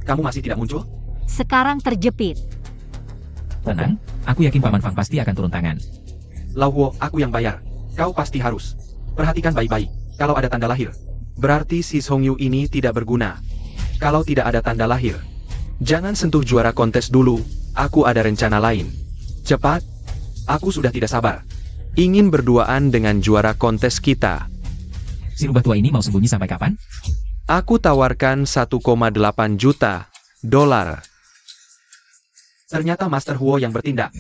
Kamu masih tidak muncul? Sekarang terjepit. Tenang, aku yakin Paman Fang pasti akan turun tangan. Lau Huo, aku yang bayar. Kau pasti harus. Perhatikan baik-baik. Kalau ada tanda lahir, berarti si Song Yu ini tidak berguna. Kalau tidak ada tanda lahir, jangan sentuh juara kontes dulu. Aku ada rencana lain. Cepat. Aku sudah tidak sabar. Ingin berduaan dengan juara kontes kita. Si rubah tua ini mau sembunyi sampai kapan? Aku tawarkan $1,8 juta. Ternyata Master Huo yang bertindak.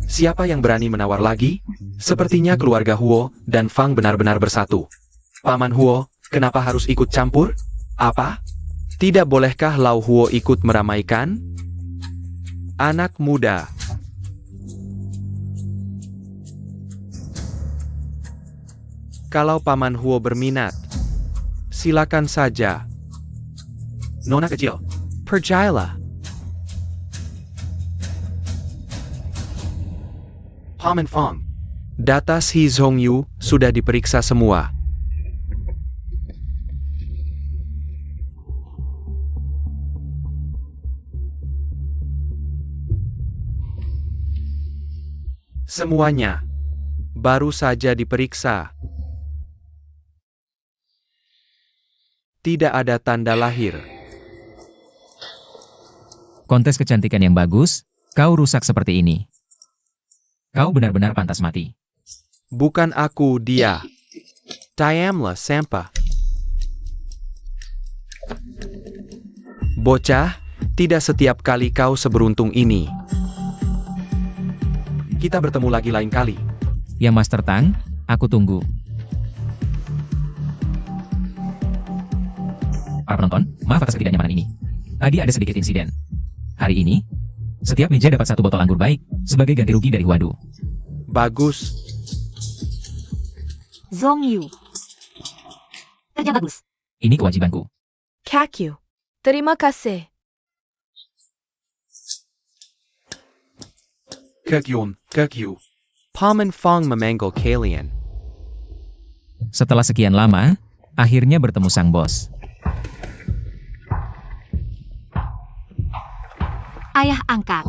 Siapa yang berani menawar lagi? Sepertinya keluarga Huo dan Fang benar-benar bersatu. Paman Huo, kenapa harus ikut campur? Apa? Tidak bolehkah Lau Huo ikut meramaikan? Anak muda. Kalau Paman Huo berminat, silakan saja. Nona kecil, percayalah. Paman Fang, data si Zhong Yu sudah diperiksa semua. Semuanya Baru saja diperiksa. Tidak ada tanda lahir. Kontes kecantikan yang bagus, kau rusak seperti ini. Kau benar-benar pantas mati. Bukan aku, dia. Diamlah, sampah. Bocah, tidak setiap kali kau seberuntung ini. Kita bertemu lagi lain kali. Ya Master Tang, aku tunggu. Para penonton, maaf atas ketidaknyamanan ini. Tadi ada sedikit insiden. Hari ini, setiap meja dapat 1 botol anggur baik, sebagai ganti rugi dari Huadu. Bagus. Zhong Yu. Kerja bagus. Ini kewajibanku. Kakyu. Terima kasih. Kekyu. Paman Fong memanggil kalian. Setelah sekian lama, akhirnya bertemu sang bos. Ayah angkat.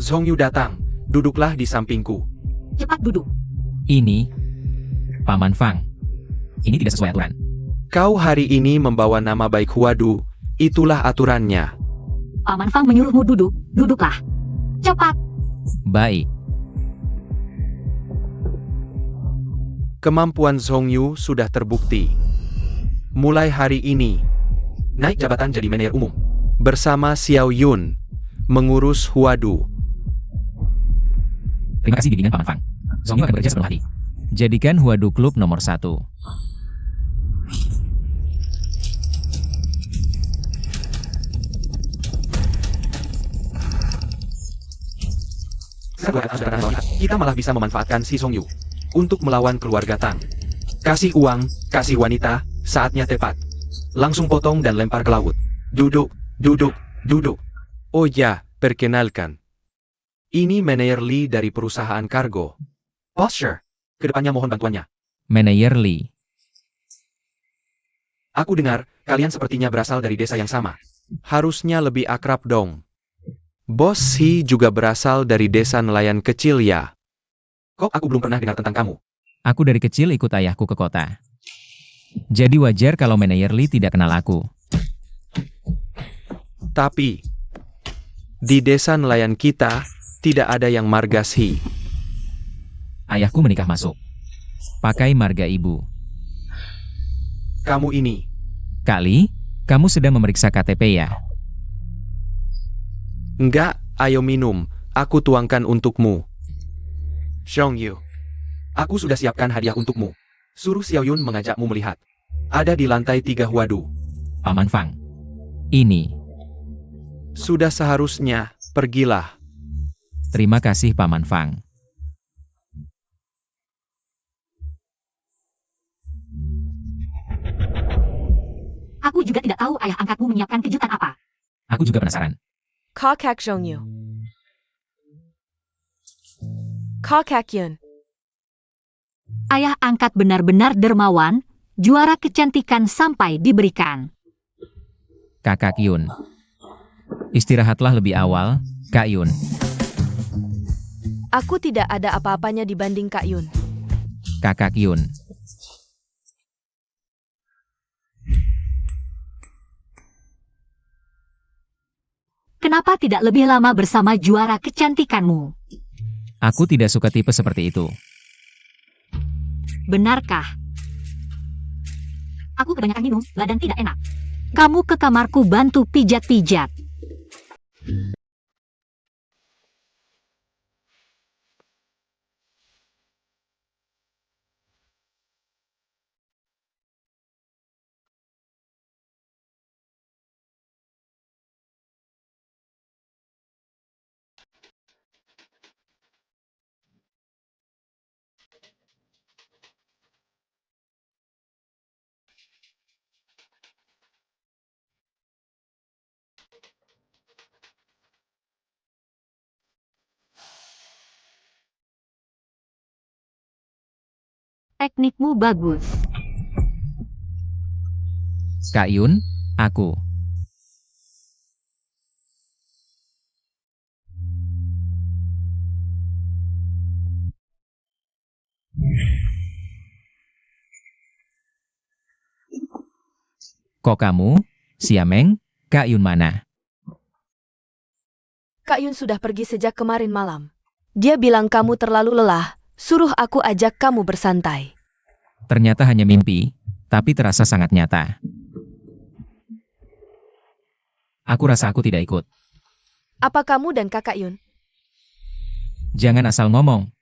Zhong Yu datang. Duduklah di sampingku. Cepat duduk. Ini, Paman Fang. Ini tidak sesuai aturan. Kau hari ini membawa nama baik Huadu. Itulah aturannya. Paman Fang menyuruhmu duduk. Duduklah. Cepat. Baik. Kemampuan Zhong Yu sudah terbukti. Mulai hari ini, naik jabatan jadi manajer umum. Bersama Xiao Yun. Mengurus Huadu. Terima kasih bimbingan Paman Fang. Zhong Yu akan bekerja sepenuh hati. Jadikan Huadu klub nomor 1. Kita malah bisa memanfaatkan si Zhong Yu untuk melawan keluarga Tang. Kasih uang, kasih wanita, saatnya tepat. Langsung potong dan lempar ke laut. Duduk. Oh ya, perkenalkan. Ini manajer Lee dari perusahaan kargo. Posture. Kedepannya mohon bantuannya. Manajer Lee. Aku dengar, kalian sepertinya berasal dari desa yang sama. Harusnya lebih akrab dong. Bos He juga berasal dari desa nelayan kecil ya. Kok aku belum pernah dengar tentang kamu? Aku dari kecil ikut ayahku ke kota. Jadi wajar kalau manajer Lee tidak kenal aku. Tapi, di desa nelayan kita, tidak ada yang margas He. Ayahku menikah masuk. Pakai marga ibu. Kamu ini. Kali, kamu sedang memeriksa KTP ya? Enggak, ayo minum. Aku tuangkan untukmu. Zhong Yu. Aku sudah siapkan hadiah untukmu. Suruh Xiao Yun mengajakmu melihat. Ada di lantai 3 Huadu. Paman Fang. Ini. Sudah seharusnya, pergilah. Terima kasih Paman Fang. Aku juga tidak tahu ayah angkatmu menyiapkan kejutan apa. Aku juga penasaran. Kakak Zhong Yu. Kakak Yun. Ayah angkat benar-benar dermawan, juara kecantikan sampai diberikan. Kakak Yun. Istirahatlah lebih awal, Kak Yun. Aku tidak ada apa-apanya dibanding Kak Yun. Kakak Yun. Kenapa tidak lebih lama bersama juara kecantikanmu? Aku tidak suka tipe seperti itu. Benarkah? Aku kebanyakan minum, badan tidak enak. Kamu ke kamarku bantu pijat-pijat. Teknikmu bagus. Kak Yun, aku. Kok kamu, Siameng, Kak Yun mana? Kak Yun sudah pergi sejak kemarin malam. Dia bilang kamu terlalu lelah, suruh aku ajak kamu bersantai. Ternyata hanya mimpi, tapi terasa sangat nyata. Aku rasa aku tidak ikut. Apa kamu dan Kakak Yun? Jangan asal ngomong.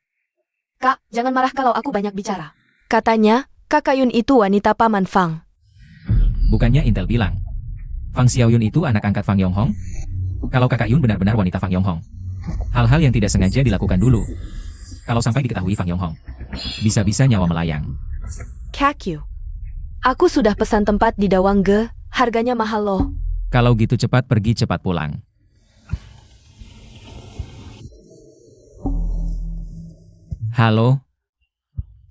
Kak, jangan marah kalau aku banyak bicara. Katanya, Kakak Yun itu wanita Paman Fang. Bukannya Intel bilang, Fang Xiaoyun itu anak angkat Fang Yonghong? Kalau Kakak Yun benar-benar wanita Fang Yonghong. Hal-hal yang tidak sengaja dilakukan dulu. Kalau sampai diketahui Fang Yonghong, bisa-bisa nyawa melayang. Kakyu. Aku sudah pesan tempat di Dawangge, harganya mahal loh. Kalau gitu cepat pergi cepat pulang. Halo,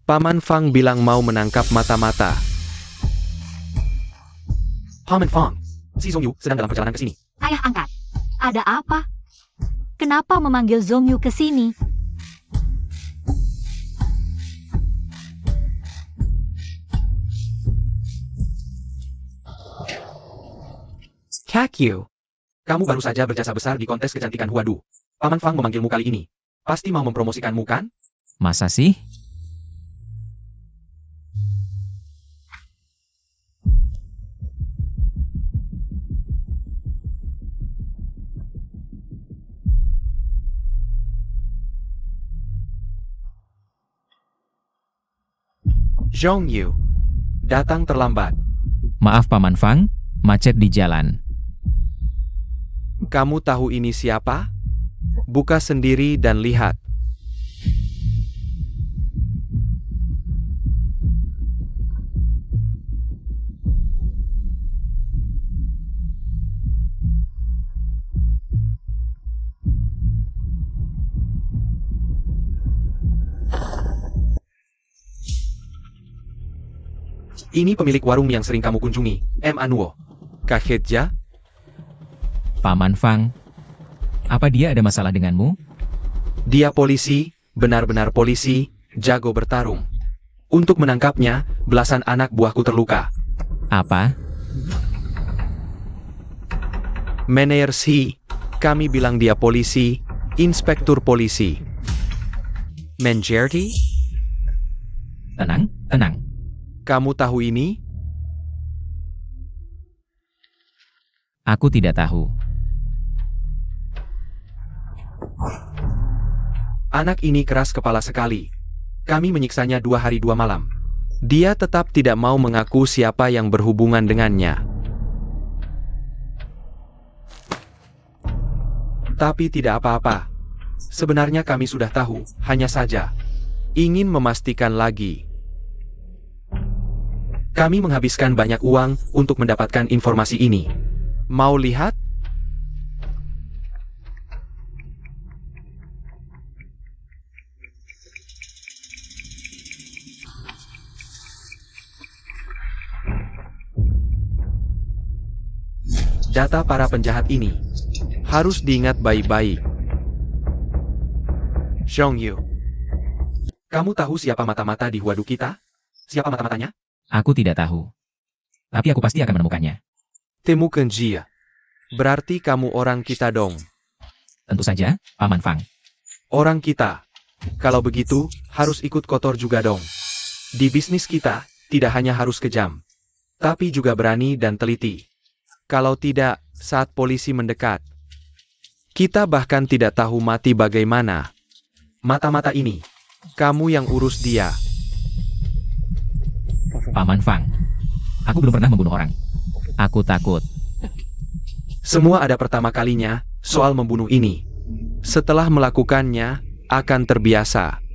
Paman Fang bilang mau menangkap mata-mata. Paman Fang, si Zhongyu sedang dalam perjalanan ke sini. Ayah angkat. Ada apa? Kenapa memanggil Zhongyu ke sini? Kakyu, kamu baru saja berjasa besar di kontes kecantikan Huadu. Paman Fang memanggilmu kali ini. Pasti mau mempromosikanmu kan? masa sih? Zhongyu, datang terlambat. Maaf Paman Fang, macet di jalan. Kamu tahu ini siapa? Buka sendiri dan lihat. Ini pemilik warung yang sering kamu kunjungi, M. Anuo. Kagetja? Paman Fang, apa dia ada masalah denganmu? Dia polisi, benar-benar polisi, jago bertarung. Untuk menangkapnya, belasan anak buahku terluka. Apa? Meneer Si, kami bilang dia polisi, inspektur polisi. Menjerti? Tenang, tenang. Kamu tahu ini? Aku tidak tahu. Anak ini keras kepala sekali. Kami menyiksanya 2 hari 2 malam. Dia tetap tidak mau mengaku siapa yang berhubungan dengannya. Tapi tidak apa-apa. Sebenarnya kami sudah tahu, hanya saja ingin memastikan lagi. Kami menghabiskan banyak uang untuk mendapatkan informasi ini. Mau lihat? Data para penjahat ini harus diingat baik-baik. Zhongyu, kamu tahu siapa mata-mata di Huadu kita? Siapa mata-matanya? Aku tidak tahu. Tapi aku pasti akan menemukannya. Temukan dia. Berarti kamu orang kita dong. Tentu saja, Paman Fang. Orang kita. Kalau begitu, harus ikut kotor juga dong. Di bisnis kita, tidak hanya harus kejam, tapi juga berani dan teliti. Kalau tidak, saat polisi mendekat, kita bahkan tidak tahu mati bagaimana. Mata-mata ini, kamu yang urus dia. Paman Fang. Aku belum pernah membunuh orang. Aku takut. Semua ada pertama kalinya, soal membunuh ini. Setelah melakukannya, akan terbiasa.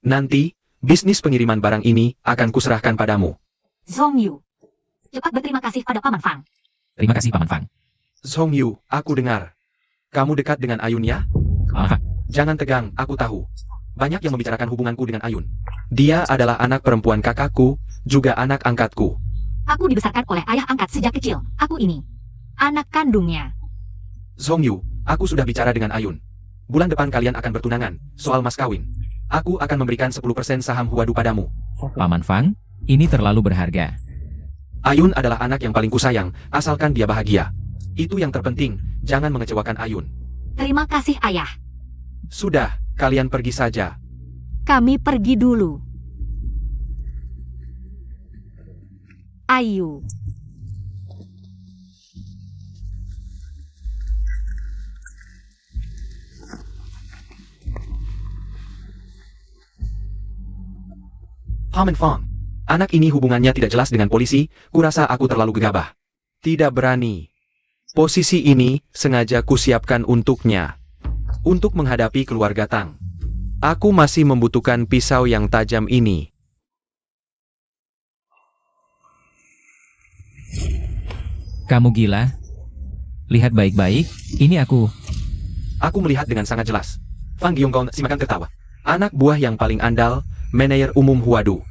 Nanti, bisnis pengiriman barang ini akan kuserahkan padamu. Zhong Yu, cepat berterima kasih pada Paman Fang. Terima kasih Paman Fang. Zhong Yu, aku dengar. Kamu dekat dengan Ayun ya? Paman Fang. Jangan tegang, aku tahu. Banyak yang membicarakan hubunganku dengan Ayun. Dia adalah anak perempuan kakakku, juga anak angkatku. Aku dibesarkan oleh ayah angkat sejak kecil. Aku ini anak kandungnya. Zhong Yu, aku sudah bicara dengan Ayun. Bulan depan kalian akan bertunangan, soal mas kawin. Aku akan memberikan 10% saham Huadu padamu. Paman Fang, ini terlalu berharga. Ayun adalah anak yang paling kusayang, asalkan dia bahagia. Itu yang terpenting, jangan mengecewakan Ayun. Terima kasih ayah. Sudah, kalian pergi saja. Kami pergi dulu. Ayu. Paman Fang, anak ini hubungannya tidak jelas dengan polisi, kurasa aku terlalu gegabah. Tidak berani. Posisi ini sengaja kusiapkan untuknya. Untuk menghadapi keluarga Tang. Aku masih membutuhkan pisau yang tajam ini. Kamu gila? Lihat baik-baik, ini aku. Aku melihat dengan sangat jelas. Fang Giyongkong simakan tertawa. Anak buah yang paling andal, manajer umum Huadu.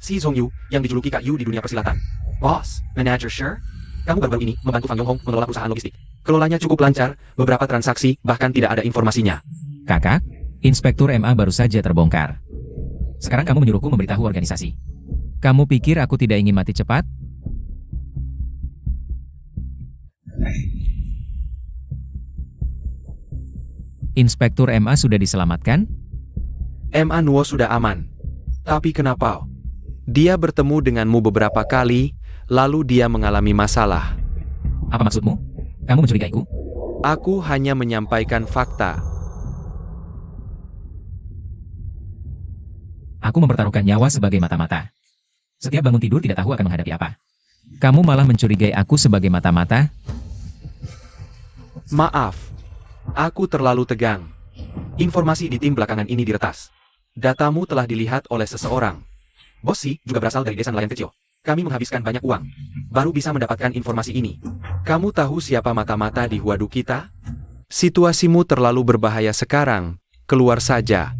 Si Zhong Yu, yang dijuluki Kak Yu di dunia persilatan. Boss, manager sure? Kamu baru-baru ini membantu Fang Yonghong mengelola perusahaan logistik. Kelolanya cukup lancar, beberapa transaksi bahkan tidak ada informasinya. Kakak, Inspektur MA baru saja terbongkar. Sekarang kamu menyuruhku memberitahu organisasi. Kamu pikir aku tidak ingin mati cepat? Inspektur MA sudah diselamatkan? MA Nuo sudah aman. Tapi kenapa? Dia bertemu denganmu beberapa kali, lalu dia mengalami masalah. Apa maksudmu? Kamu mencurigaiku? Aku hanya menyampaikan fakta. Aku mempertaruhkan nyawa sebagai mata-mata. Setiap bangun tidur tidak tahu akan menghadapi apa. Kamu malah mencurigai aku sebagai mata-mata? Maaf. Aku terlalu tegang. Informasi di tim belakangan ini diretas. Datamu telah dilihat oleh seseorang. Bos Si juga berasal dari desa nelayan kecil. Kami menghabiskan banyak uang. Baru bisa mendapatkan informasi ini. Kamu tahu siapa mata-mata di Huadu kita? Situasimu terlalu berbahaya sekarang. Keluar saja.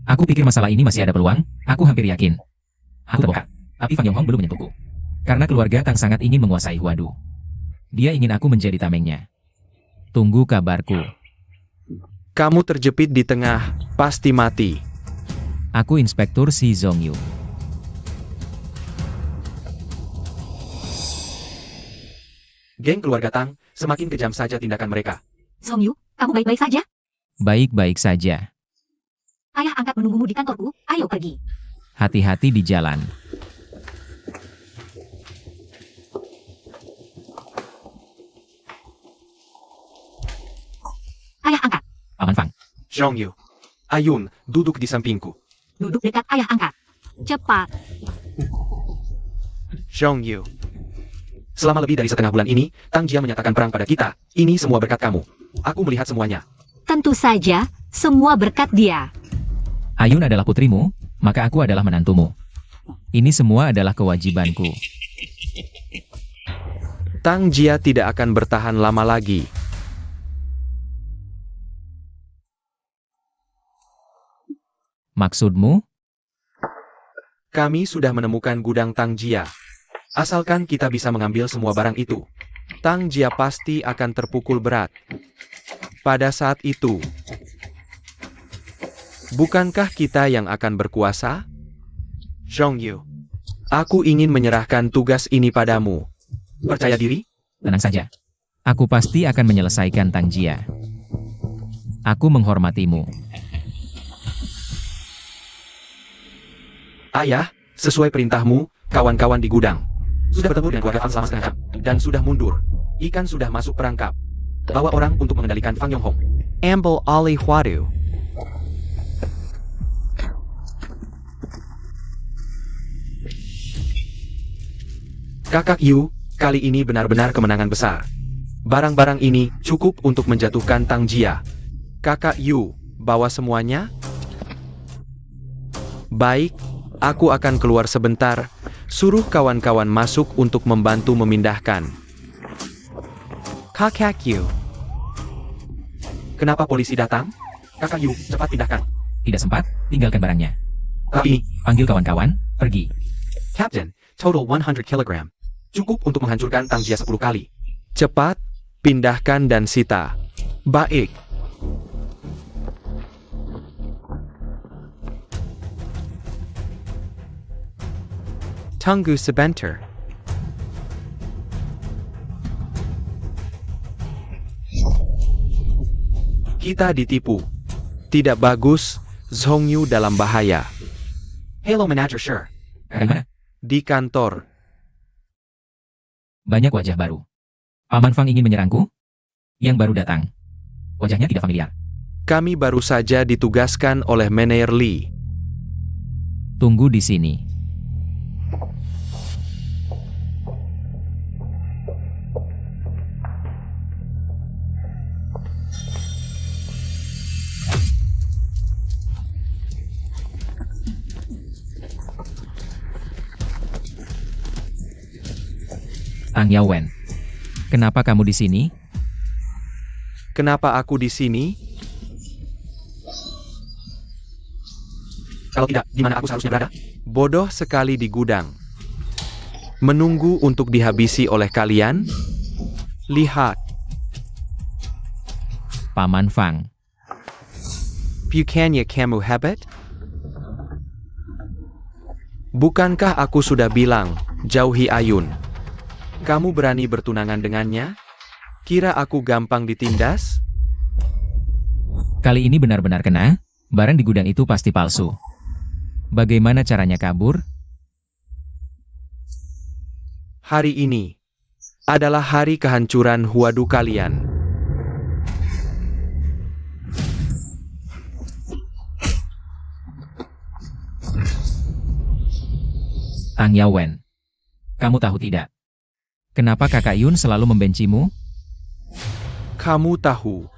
Aku pikir masalah ini masih ada peluang. Aku hampir yakin. Aku terbongkar. Tapi Fang Yonghong belum menyentuhku. Karena keluarga Tang sangat ingin menguasai Huadu. Dia ingin aku menjadi tamengnya. Tunggu kabarku. Kamu terjepit di tengah, pasti mati. Aku Inspektur Si Zhong Yu. Geng keluarga Tang, semakin kejam saja tindakan mereka. Zhong Yu, kamu baik-baik saja? Baik-baik saja. Ayah angkat menunggumu di kantorku, ayo pergi. Hati-hati di jalan. Ayah angkat, Paman Fang. Zhong Yu. Ayun, duduk di sampingku. duduk dekat ayah angkat. Cepat. Zhong Yu. Selama lebih dari setengah bulan ini, Tang Jia menyatakan perang pada kita. Ini semua berkat kamu. Aku melihat semuanya. Tentu saja, semua berkat dia. Ayun adalah putrimu, maka aku adalah menantumu. Ini semua adalah kewajibanku. Tang Jia tidak akan bertahan lama lagi. Maksudmu? Kami sudah menemukan gudang Tang Jia. Asalkan kita bisa mengambil semua barang itu, Tang Jia pasti akan terpukul berat. Pada saat itu, bukankah kita yang akan berkuasa? Zhong Yu, aku ingin menyerahkan tugas ini padamu. Percaya diri? Tenang saja. Aku pasti akan menyelesaikan Tang Jia. Aku menghormatimu. Ayah, sesuai perintahmu, kawan-kawan di gudang sudah bertemu dengan keluarga Fang selama setengah jam, dan sudah mundur. Ikan sudah masuk perangkap. Bawa orang untuk mengendalikan Fang Yonghong. Ambil alih Huadu. Kakak Yu, kali ini benar-benar kemenangan besar. Barang-barang ini cukup untuk menjatuhkan Tang Jia. Kakak Yu, bawa semuanya? Baik, aku akan keluar sebentar. Suruh kawan-kawan masuk untuk membantu memindahkan. Kakak Yu. Kenapa polisi datang? Kakak Yu, cepat pindahkan. Tidak sempat, tinggalkan barangnya. Tapi, Panggil kawan-kawan, pergi. Captain, total 100 kg. Cukup untuk menghancurkan Tangjia 10 kali. Cepat, pindahkan dan sita. Baik. Tunggu sebentar. Kita ditipu. Tidak bagus, Zhongyu dalam bahaya. Hello Manager Sure. Dari mana? Di kantor. Banyak wajah baru. Paman Fang ingin menyerangku? Yang baru datang. Wajahnya tidak familiar. Kami baru saja ditugaskan oleh Manager Lee. Tunggu di sini. Tang Yawen, kenapa kamu di sini? Kenapa aku di sini? Kalau tidak, di mana aku seharusnya berada? Bodoh sekali di gudang. Menunggu untuk dihabisi oleh kalian? Lihat, Paman Fang. bukannya kamu hebat? Bukankah aku sudah bilang, jauhi Ayun? Kamu berani bertunangan dengannya? Kira aku gampang ditindas? Kali ini benar-benar kena, barang di gudang itu pasti palsu. Bagaimana caranya kabur? Hari ini adalah hari kehancuran Huadu kalian. Tang Yawen, kamu tahu tidak? Kenapa kakak Yun selalu membencimu? Kamu tahu,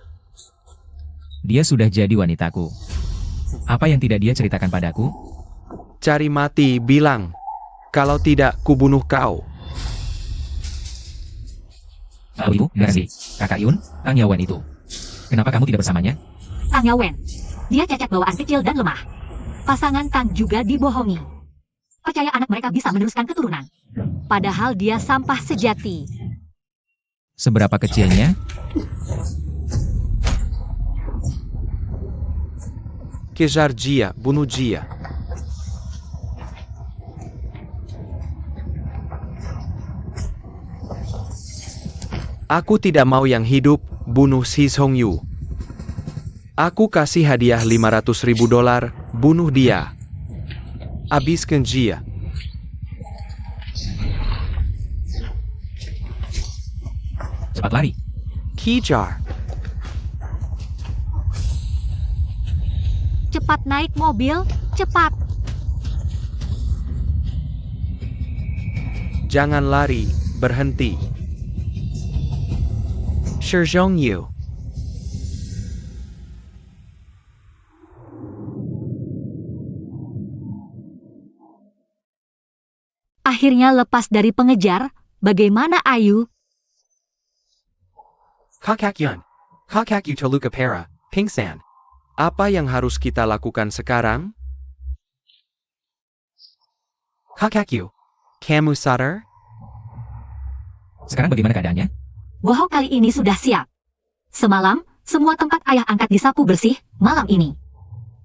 Dia sudah jadi wanitaku. Apa yang tidak dia ceritakan padaku? cari mati bilang, kalau tidak kubunuh kau. Lalu ibu, Grazi, kakak Yun, Tang Yawen itu. Kenapa kamu tidak bersamanya? Tang Yawen. Dia cacat bawaan kecil dan lemah. Pasangan Tang juga dibohongi. Percaya anak mereka bisa meneruskan keturunan. Padahal dia sampah sejati. Seberapa kecilnya? Kejar dia, bunuh dia. Aku tidak mau yang hidup, bunuh si Zhongyu. Aku kasih hadiah $500.000, bunuh dia. Habiskan dia. Cepat lari. Kejar. Cepat naik mobil, cepat. Jangan lari, berhenti. Shi Zhongyu. Akhirnya lepas dari pengejar, bagaimana Ayu? Kakak Yun. Kakak Yu Toluka Para, Pingsan. Apa yang harus kita lakukan sekarang? Kakak Yu. Kamu sadar? Sekarang bagaimana keadaannya? Bohong kali ini sudah siap. Semalam, semua tempat ayah angkat disapu bersih, malam ini.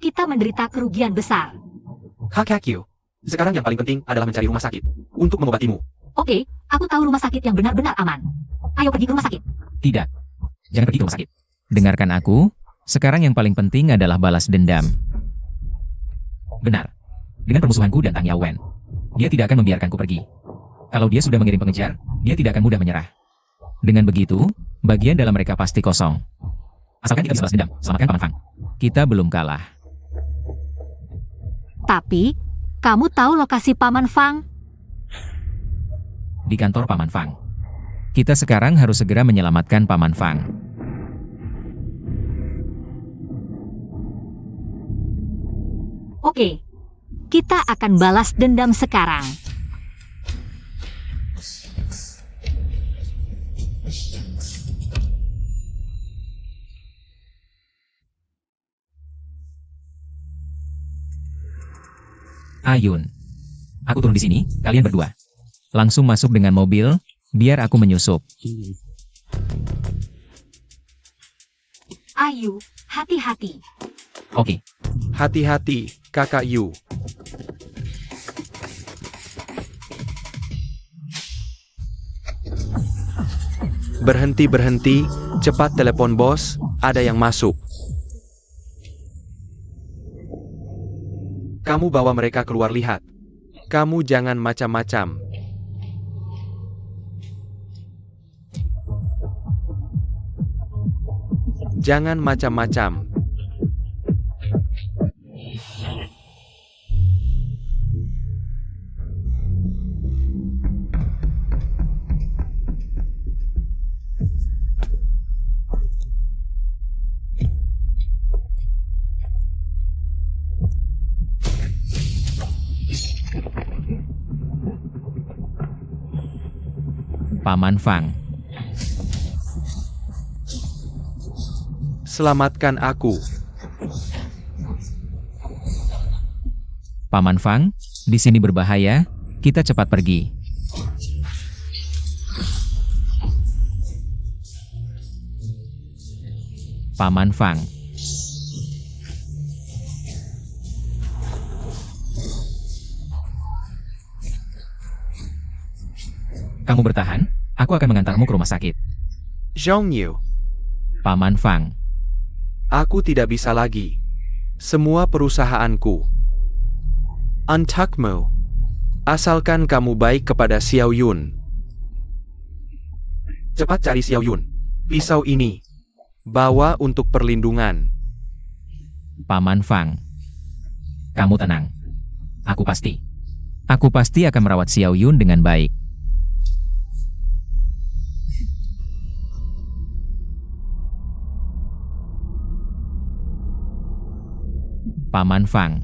Kita menderita kerugian besar. Kakak Yu. Sekarang yang paling penting adalah mencari rumah sakit untuk mengobatimu. Oke, aku tahu rumah sakit yang benar-benar aman. Ayo pergi ke rumah sakit. Tidak. Jangan pergi ke rumah sakit. Dengarkan aku, sekarang yang paling penting adalah balas dendam. Benar. Dengan permusuhanku dan Tang Yawen, dia tidak akan membiarkanku pergi. Kalau dia sudah mengirim pengejar, dia tidak akan mudah menyerah. Dengan begitu, bagian dalam mereka pasti kosong. Asalkan kita bisa balas dendam, selamatkan Paman Fang. Kita belum kalah. Tapi, kamu tahu lokasi Paman Fang? Di kantor Paman Fang. Kita sekarang harus segera menyelamatkan Paman Fang. Oke. Kita akan balas dendam sekarang. Ayun. Aku turun di sini, kalian berdua. Langsung masuk dengan mobil, biar aku menyusup. Ayu, hati-hati. Oke. Hati-hati, Kakak Yu. Berhenti, cepat telepon bos, ada yang masuk. Kamu bawa mereka keluar lihat. Kamu jangan macam-macam. Jangan macam-macam. Paman Fang. Selamatkan aku. Paman Fang, di sini berbahaya, kita cepat pergi. Paman Fang. Kamu bertahan, aku akan mengantarmu ke rumah sakit. Zhong Yu, Paman Fang. aku tidak bisa lagi. Semua perusahaanku. Untukmu. Asalkan kamu baik kepada Xiao Yun. Cepat cari Xiao Yun. Pisau ini. Bawa untuk perlindungan. Paman Fang. Kamu tenang. Aku pasti akan merawat Xiao Yun dengan baik. Paman Fang.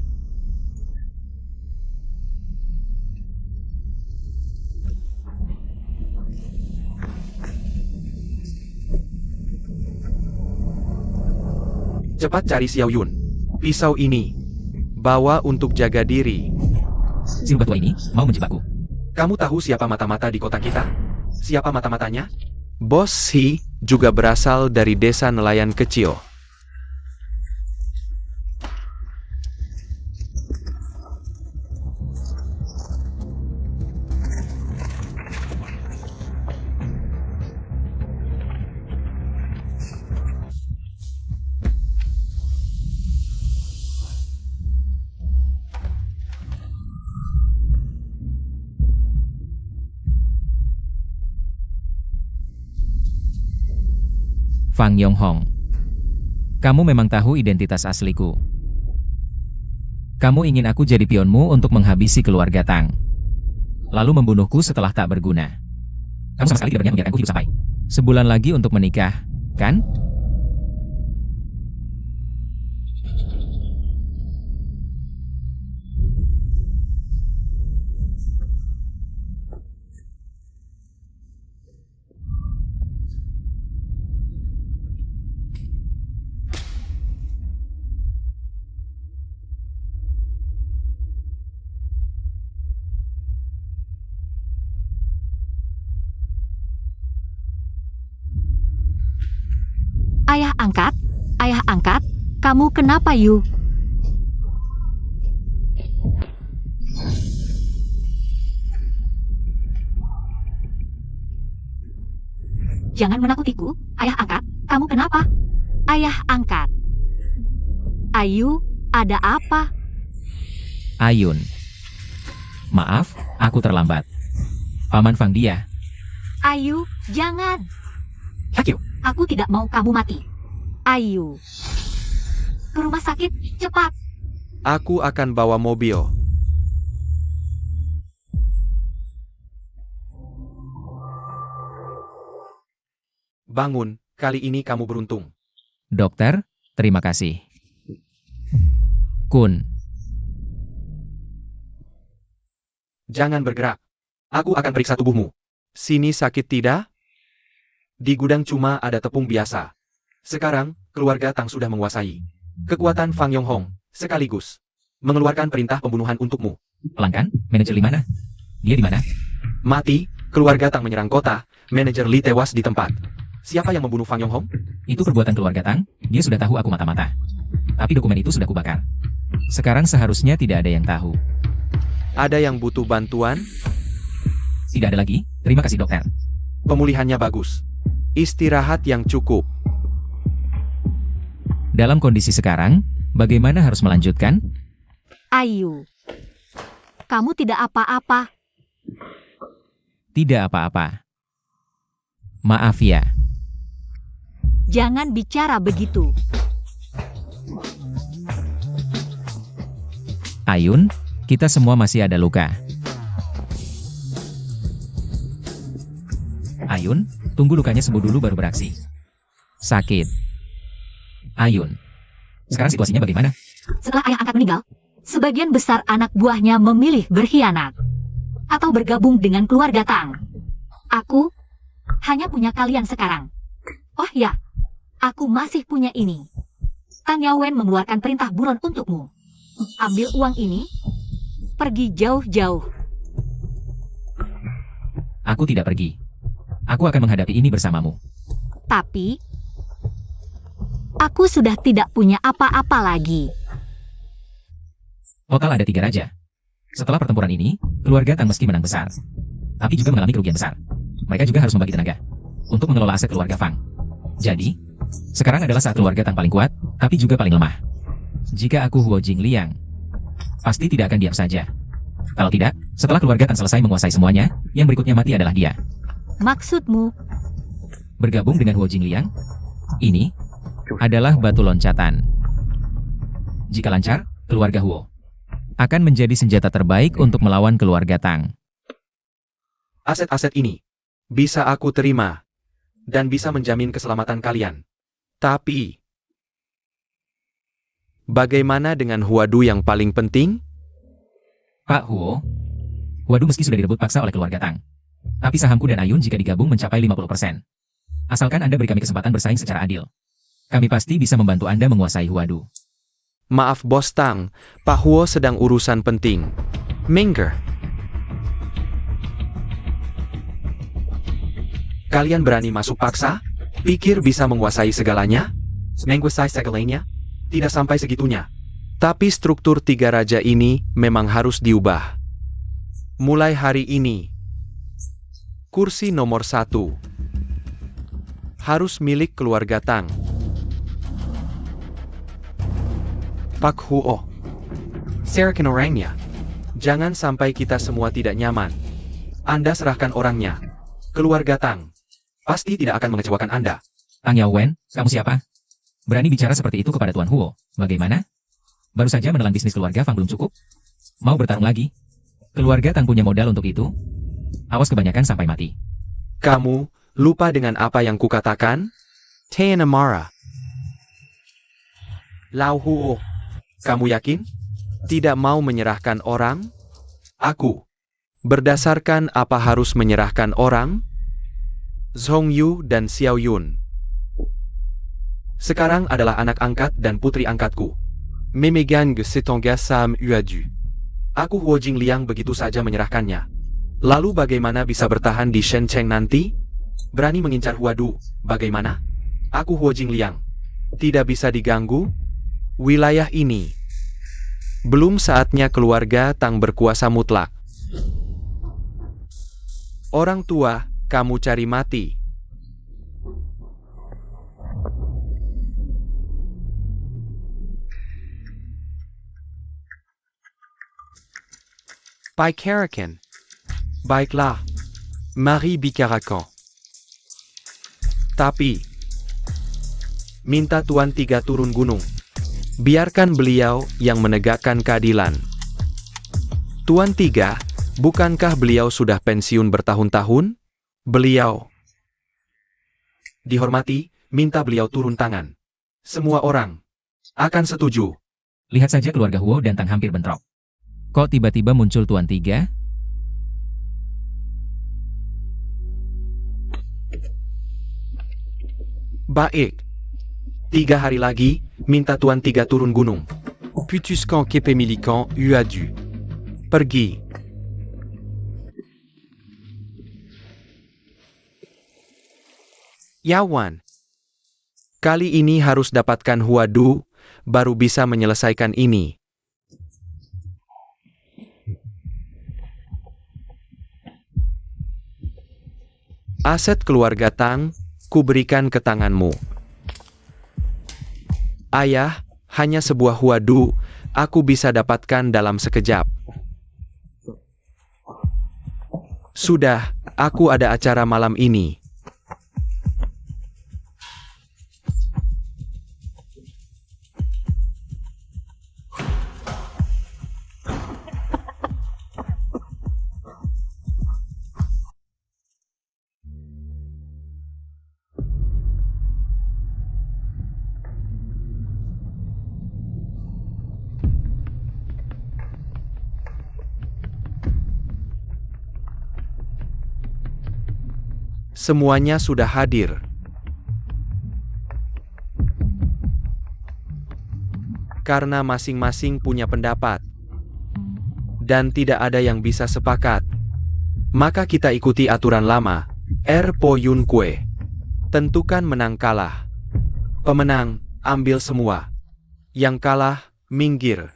Cepat cari Xiao Yun. Pisau ini. Bawa untuk jaga diri. Si rubah tua ini mau menjebakku. Kamu tahu siapa mata-mata di kota kita? Siapa mata-matanya? Bos He juga berasal dari desa nelayan kecil. Fang Yonghong. Kamu memang tahu identitas asliku. Kamu ingin aku jadi pionmu untuk menghabisi keluarga Tang. Lalu membunuhku setelah tak berguna. Kamu sama sekali tidak berniat membiarkanku hidup sampai sebulan lagi untuk menikah, kan? Ayah angkat, kamu kenapa Yu? Jangan menakutiku, ayah angkat, kamu kenapa? Ayah angkat. Ayu, ada apa? Ayun. Maaf, aku terlambat. Paman Fang dia. Ayu, jangan. Hakyu. Aku tidak mau kamu mati. Ayu. Ke rumah sakit, cepat. Aku akan bawa mobil. Bangun, kali ini kamu beruntung. Dokter, terima kasih. Kun. Jangan bergerak. Aku akan periksa tubuhmu. Sini sakit tidak? Di gudang cuma ada tepung biasa. Sekarang, keluarga Tang sudah menguasai kekuatan Fang Yonghong, sekaligus mengeluarkan perintah pembunuhan untukmu. Pelanggan, manajer Li mana? Dia di mana? Mati, keluarga Tang menyerang kota, manajer Li tewas di tempat. Siapa yang membunuh Fang Yonghong? Itu perbuatan keluarga Tang, dia sudah tahu aku mata-mata. Tapi dokumen itu sudah kubakar. Sekarang seharusnya tidak ada yang tahu. Ada yang butuh bantuan? Tidak ada lagi, terima kasih dokter. Pemulihannya bagus. Istirahat yang cukup. Dalam kondisi sekarang, bagaimana harus melanjutkan? Ayu. Kamu tidak apa-apa. Tidak apa-apa. Maaf ya. Jangan bicara begitu. Ayun, kita semua masih ada luka. Ayun, tunggu lukanya sembuh dulu baru beraksi. Sakit. Ayun. Sekarang situasinya bagaimana? Setelah ayah angkat meninggal, sebagian besar anak buahnya memilih berkhianat atau bergabung dengan keluarga Tang. Aku hanya punya kalian sekarang. Oh ya, aku masih punya ini. Tang Yawen mengeluarkan perintah buron untukmu. Ambil uang ini, pergi jauh-jauh. Aku tidak pergi. Aku akan menghadapi ini bersamamu. Tapi, aku sudah tidak punya apa-apa lagi. Total ada 3 raja. Setelah pertempuran ini, keluarga Tang meski menang besar, tapi juga mengalami kerugian besar. Mereka juga harus membagi tenaga untuk mengelola aset keluarga Fang. Jadi, sekarang adalah saat keluarga Tang paling kuat, tapi juga paling lemah. Jika aku Huo Jingliang, pasti tidak akan diam saja. Kalau tidak, setelah keluarga Tang selesai menguasai semuanya, yang berikutnya mati adalah dia. Maksudmu? Bergabung dengan Huo Jingliang? Ini adalah batu loncatan. Jika lancar, keluarga Huo akan menjadi senjata terbaik untuk melawan keluarga Tang. Aset-aset ini bisa aku terima dan bisa menjamin keselamatan kalian. Tapi, bagaimana dengan Huadu yang paling penting? Pak Huo, Huadu meski sudah direbut paksa oleh keluarga Tang. Tapi sahamku dan Ayun jika digabung mencapai 50%. Asalkan Anda beri kami kesempatan bersaing secara adil, kami pasti bisa membantu Anda menguasai Huadu. Maaf Bos Tang, Pak Huo sedang urusan penting. Menger. Kalian berani masuk paksa? Pikir bisa menguasai segalanya? Menguasai segalanya? Tidak sampai segitunya. Tapi struktur 3 raja ini memang harus diubah. Mulai hari ini, kursi nomor 1 harus milik keluarga Tang. Pak Huo, serahkan orangnya. Jangan sampai kita semua tidak nyaman. Anda serahkan orangnya. Keluarga Tang pasti tidak akan mengecewakan Anda. Tang Yawen, kamu siapa? Berani bicara seperti itu kepada Tuan Huo, bagaimana? Baru saja menelan bisnis keluarga Fang belum cukup? Mau bertarung lagi? Keluarga Tang punya modal untuk itu? Awas kebanyakan sampai mati. Kamu lupa dengan apa yang kukatakan? Tian marah. Lau Huo, kamu yakin? Tidak mau menyerahkan orang? Aku. Berdasarkan apa harus menyerahkan orang? Zhong Yu dan Xiao Yun sekarang adalah anak angkat dan putri angkatku. Memegang setengah saham Huadu. Aku Huo Jingliang begitu saja menyerahkannya. Lalu bagaimana bisa bertahan di Shencheng nanti? Berani mengincar Huadu, bagaimana? Aku Huo Jingliang. Tidak bisa diganggu? Wilayah ini. Belum saatnya keluarga Tang berkuasa mutlak. Orang tua, kamu cari mati. Pai Karakan. Baiklah. Mari bicarakan. Tapi, minta Tuan Tiga turun gunung. Biarkan beliau yang menegakkan keadilan. Tuan Tiga, bukankah beliau sudah pensiun bertahun-tahun? Beliau dihormati, minta beliau turun tangan. Semua orang akan setuju. Lihat saja keluarga Huo dan Tang hampir bentrok. Kok tiba-tiba muncul Tuan Tiga? Baik. 3 hari lagi, minta Tuan 3 turun gunung. Putuskan kepe milikan uadu. Pergi. Yawan. Kali ini harus dapatkan Huadu, baru bisa menyelesaikan ini. Aset keluarga Tang, kuberikan ke tanganmu. Ayah, hanya sebuah Huadu, aku bisa dapatkan dalam sekejap. Sudah, aku ada acara malam ini. Semuanya sudah hadir. Karena masing-masing punya pendapat, dan tidak ada yang bisa sepakat, maka kita ikuti aturan lama, Po Yun Kue. Tentukan menang kalah. Pemenang, ambil semua. Yang kalah, minggir.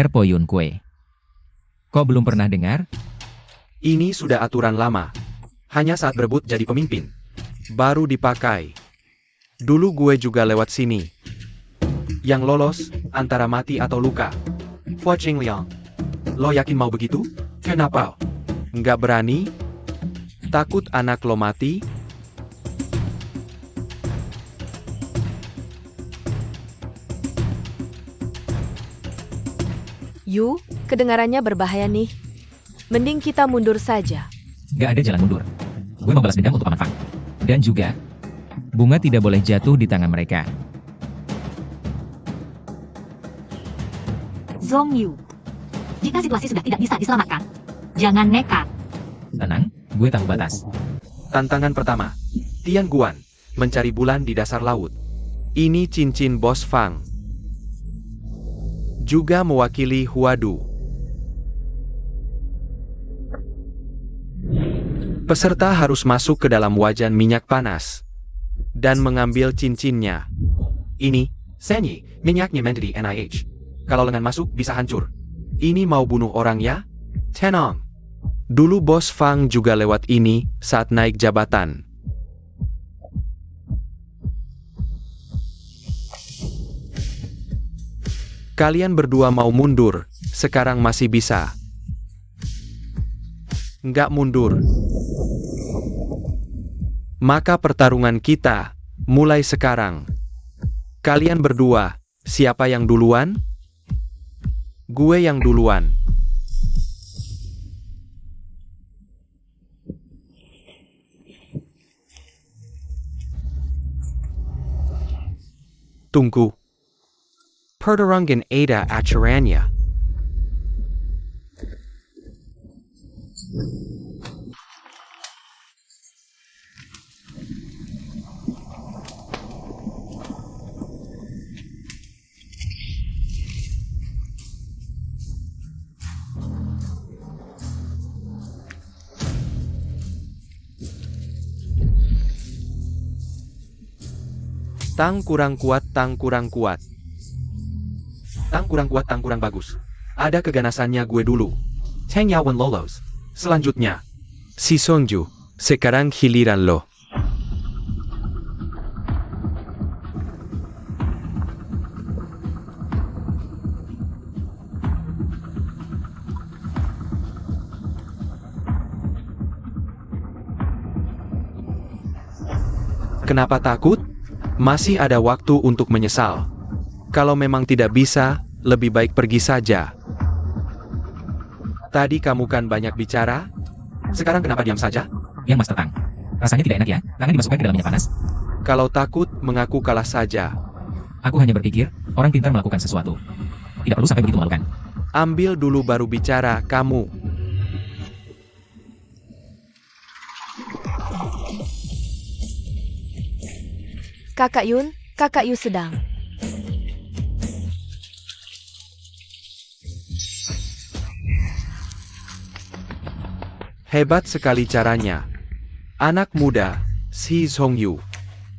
Po Yun Kue. Kok belum pernah dengar? Ini sudah aturan lama. Hanya saat berebut jadi pemimpin. Baru dipakai. Dulu gue juga lewat sini. Yang lolos, antara mati atau luka. Fua Qingliang. Lo yakin mau begitu? Kenapa? Nggak berani? Takut anak lo mati? Yu, kedengarannya berbahaya nih. Mending kita mundur saja. Gak ada jalan mundur. Gue mau balas dendam untuk Paman Fang. Dan juga, bunga tidak boleh jatuh di tangan mereka. Zhong Yu. Jika situasi sudah tidak bisa diselamatkan, jangan nekat. Tenang, gue tahu batas. Tantangan pertama. Tian Guan. Mencari bulan di dasar laut. Ini cincin Bos Fang. Juga mewakili Huadu. Peserta harus masuk ke dalam wajan minyak panas dan mengambil cincinnya. Ini, Senyi, minyaknya menjadi NIH. Kalau lengan masuk bisa hancur. Ini mau bunuh orang ya? Tenang. Dulu Bos Fang juga lewat ini saat naik jabatan. Kalian berdua mau mundur, sekarang masih bisa. Nggak mundur. Maka pertarungan kita mulai sekarang. Kalian berdua, siapa yang duluan? Gue yang duluan. Tunggu. Pertarungan ada acaranya. Tang kurang kuat, Tang kurang kuat. Tang kurang kuat, Tang kurang bagus. Ada keganasannya gue dulu. Tang Yawan lolos. Selanjutnya, si Songju. Sekarang giliran lo. Kenapa takut? Masih ada waktu untuk menyesal. Kalau memang tidak bisa, lebih baik pergi saja. Tadi kamu kan banyak bicara? Sekarang kenapa diam saja? Yang Mas Tetang. Rasanya tidak enak ya, tangan dimasukkan ke dalam minyak panas. Kalau takut, mengaku kalah saja. Aku hanya berpikir, orang pintar melakukan sesuatu. Tidak perlu sampai begitu memalukan. Ambil dulu baru bicara, kamu. Kakak Yu sedang. Hebat sekali caranya. Anak muda, Si Zhongyu.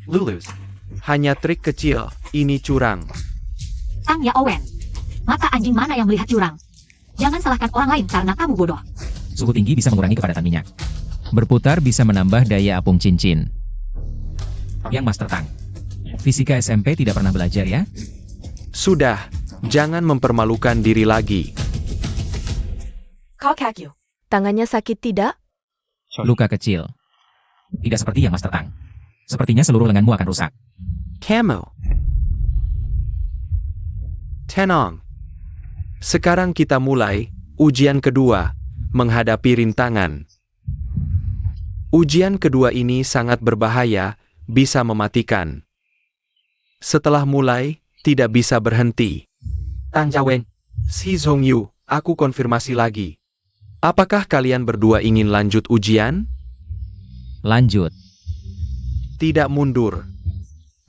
Lulus. Hanya trik kecil, ini curang. Tang Yaowen. Mata anjing mana yang melihat curang? Jangan salahkan orang lain karena kamu bodoh. Suhu tinggi bisa mengurangi kepadatan minyak. Berputar bisa menambah daya apung cincin. Yang Master Tang. Fisika SMP tidak pernah belajar ya? Sudah, jangan mempermalukan diri lagi. Kakak Yu. Tangannya sakit tidak? Luka kecil. Tidak seperti yang Master Tang. Sepertinya seluruh lenganmu akan rusak. Camo. Tenang. Sekarang kita mulai, ujian kedua, menghadapi rintangan. Ujian kedua ini sangat berbahaya, bisa mematikan. Setelah mulai, tidak bisa berhenti. Tang Jiawen, Si Zhongyu, aku konfirmasi lagi. Apakah kalian berdua ingin lanjut ujian? Lanjut. Tidak mundur.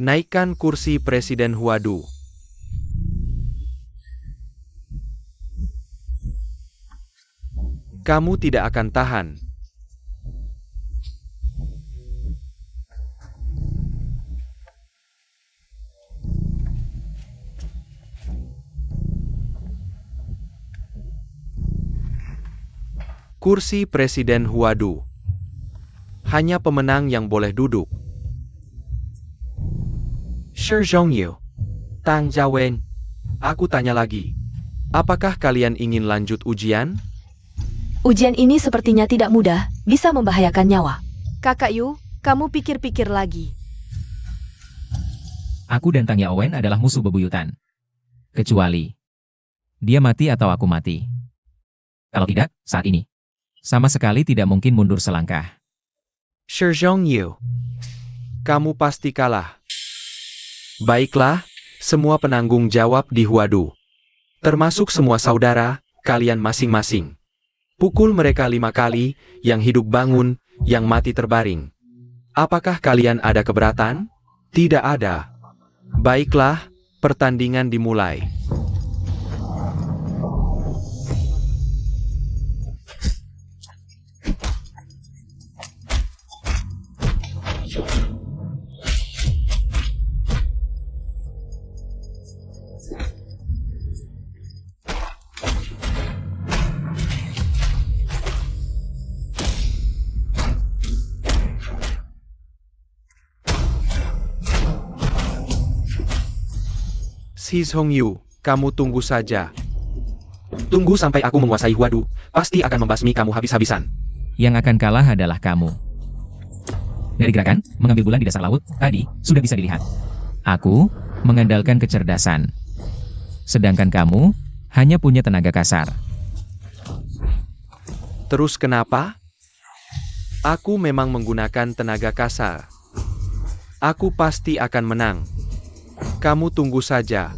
Naikkan kursi Presiden Huadu. Kamu tidak akan tahan. Kursi Presiden Huadu. Hanya pemenang yang boleh duduk. Shi Zhongyu, Tang Jiawen, aku tanya lagi. Apakah kalian ingin lanjut ujian? Ujian ini sepertinya tidak mudah, bisa membahayakan nyawa. Kakak Yu, kamu pikir-pikir lagi. Aku dan Tang Yaowen adalah musuh bebuyutan. Kecuali dia mati atau aku mati. Kalau tidak, saat ini. Sama sekali tidak mungkin mundur selangkah. Shi Zhongyu, kamu pasti kalah. Baiklah, semua penanggung jawab di Huadu. Termasuk semua saudara, kalian masing-masing. Pukul mereka 5 kali, yang hidup bangun, yang mati terbaring. Apakah kalian ada keberatan? Tidak ada. Baiklah, pertandingan dimulai. Si Zhongyu, kamu tunggu saja. Tunggu sampai aku menguasai Huadu, pasti akan membasmi kamu habis-habisan. Yang akan kalah adalah kamu. Dari gerakan, mengambil bulan di dasar laut, tadi, sudah bisa dilihat. Aku, mengandalkan kecerdasan. Sedangkan kamu, hanya punya tenaga kasar. Terus kenapa? Aku memang menggunakan tenaga kasar. Aku pasti akan menang. Kamu tunggu saja.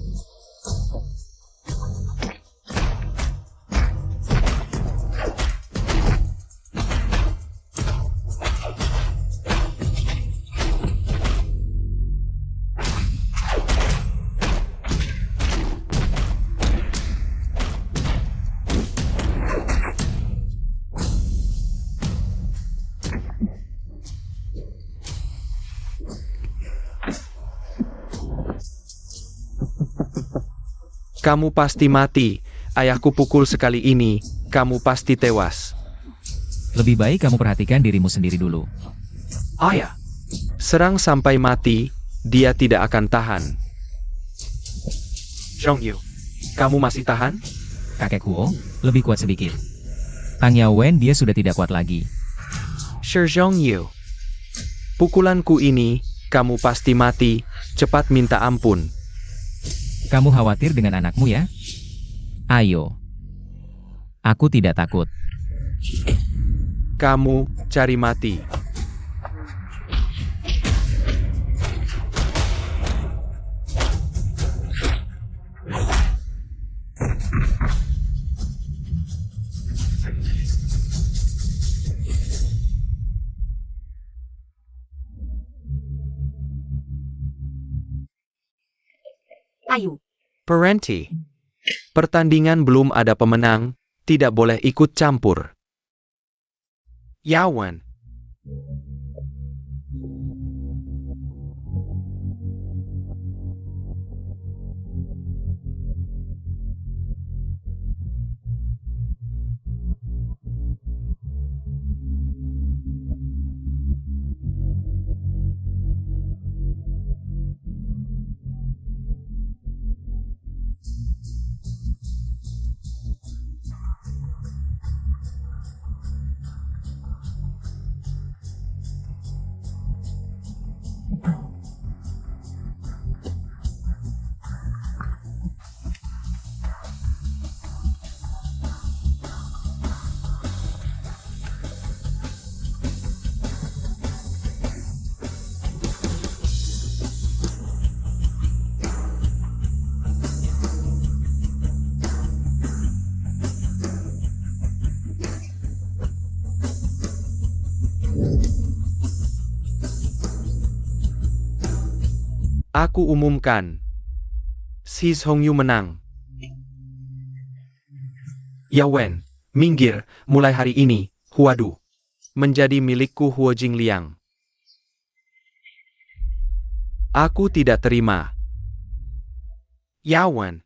Kamu pasti mati. Ayahku pukul sekali ini, kamu pasti tewas. Lebih baik kamu perhatikan dirimu sendiri dulu. Ayah. Serang sampai mati, dia tidak akan tahan. Zhongyu, kamu masih tahan? Kakek Kuo, lebih kuat sedikit. Tang Yaowen dia sudah tidak kuat lagi. Shi Zhongyu, pukulanku ini, kamu pasti mati, cepat minta ampun. Kamu khawatir dengan anakmu ya? Ayo. Aku tidak takut. Kamu cari mati. Ayo. Parenti. Pertandingan belum ada pemenang, tidak boleh ikut campur. Yawan. Aku umumkan. Sis Hongyu menang. Yawen, minggir, mulai hari ini, Huadu. Menjadi milikku Huo Jingliang. Aku tidak terima. Yawen.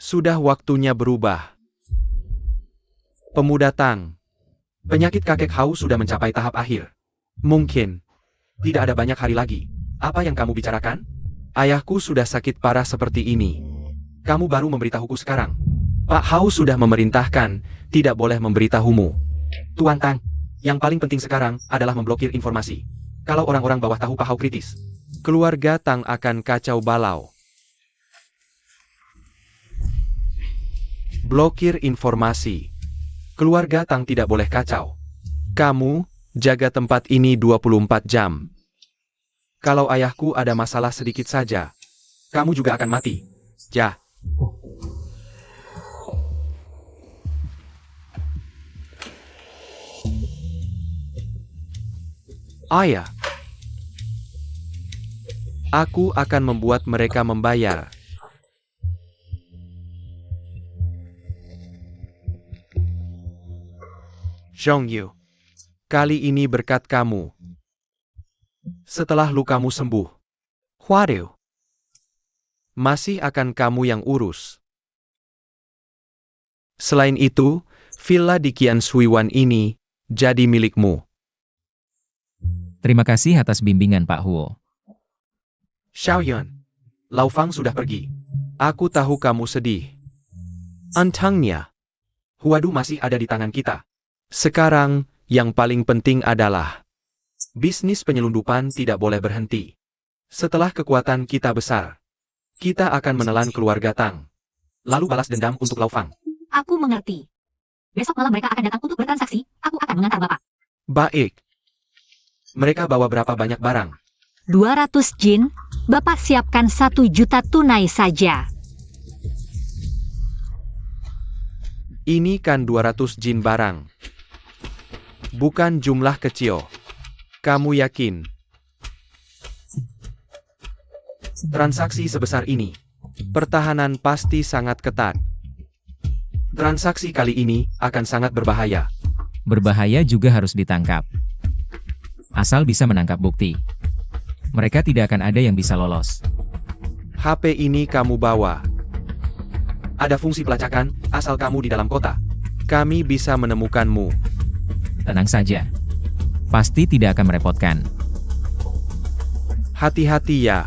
Sudah waktunya berubah. Pemuda Tang. Penyakit kakek Hau sudah mencapai tahap akhir. Mungkin. Tidak ada banyak hari lagi. Apa yang kamu bicarakan? Ayahku sudah sakit parah seperti ini. Kamu baru memberitahuku sekarang. Pak Hau sudah memerintahkan, tidak boleh memberitahumu. Tuan Tang, yang paling penting sekarang adalah memblokir informasi. Kalau orang-orang bawah tahu Pak Hau kritis, keluarga Tang akan kacau balau. Blokir informasi. Keluarga Tang tidak boleh kacau. Kamu, jaga tempat ini 24 jam. Kalau ayahku ada masalah sedikit saja, kamu juga akan mati. Ja. Ayah. Aku akan membuat mereka membayar. Zhongyu, kali ini berkat kamu. Setelah lukamu sembuh, Huareu, masih akan kamu yang urus. Selain itu, villa di Qian Shui Wan ini jadi milikmu. Terima kasih atas bimbingan Pak Huo. Xiaoyun, Lao Fang sudah pergi. Aku tahu kamu sedih. Antangnya, Huadu masih ada di tangan kita. Sekarang, yang paling penting adalah bisnis penyelundupan tidak boleh berhenti. Setelah kekuatan kita besar, kita akan menelan keluarga Tang. Lalu balas dendam untuk Lao Fang. Aku mengerti. Besok malam mereka akan datang untuk bertransaksi, aku akan mengantar Bapak. Baik. Mereka bawa berapa banyak barang? 200 jin, Bapak siapkan 1 juta tunai saja. Ini kan 200 jin barang. Bukan jumlah kecil. Kamu yakin? Transaksi sebesar ini, pertahanan pasti sangat ketat. Transaksi kali ini akan sangat berbahaya. Berbahaya juga harus ditangkap. Asal bisa menangkap bukti. Mereka tidak akan ada yang bisa lolos. HP ini kamu bawa. Ada fungsi pelacakan, asal kamu di dalam kota. Kami bisa menemukanmu. Tenang saja. Pasti tidak akan merepotkan. Hati-hati ya.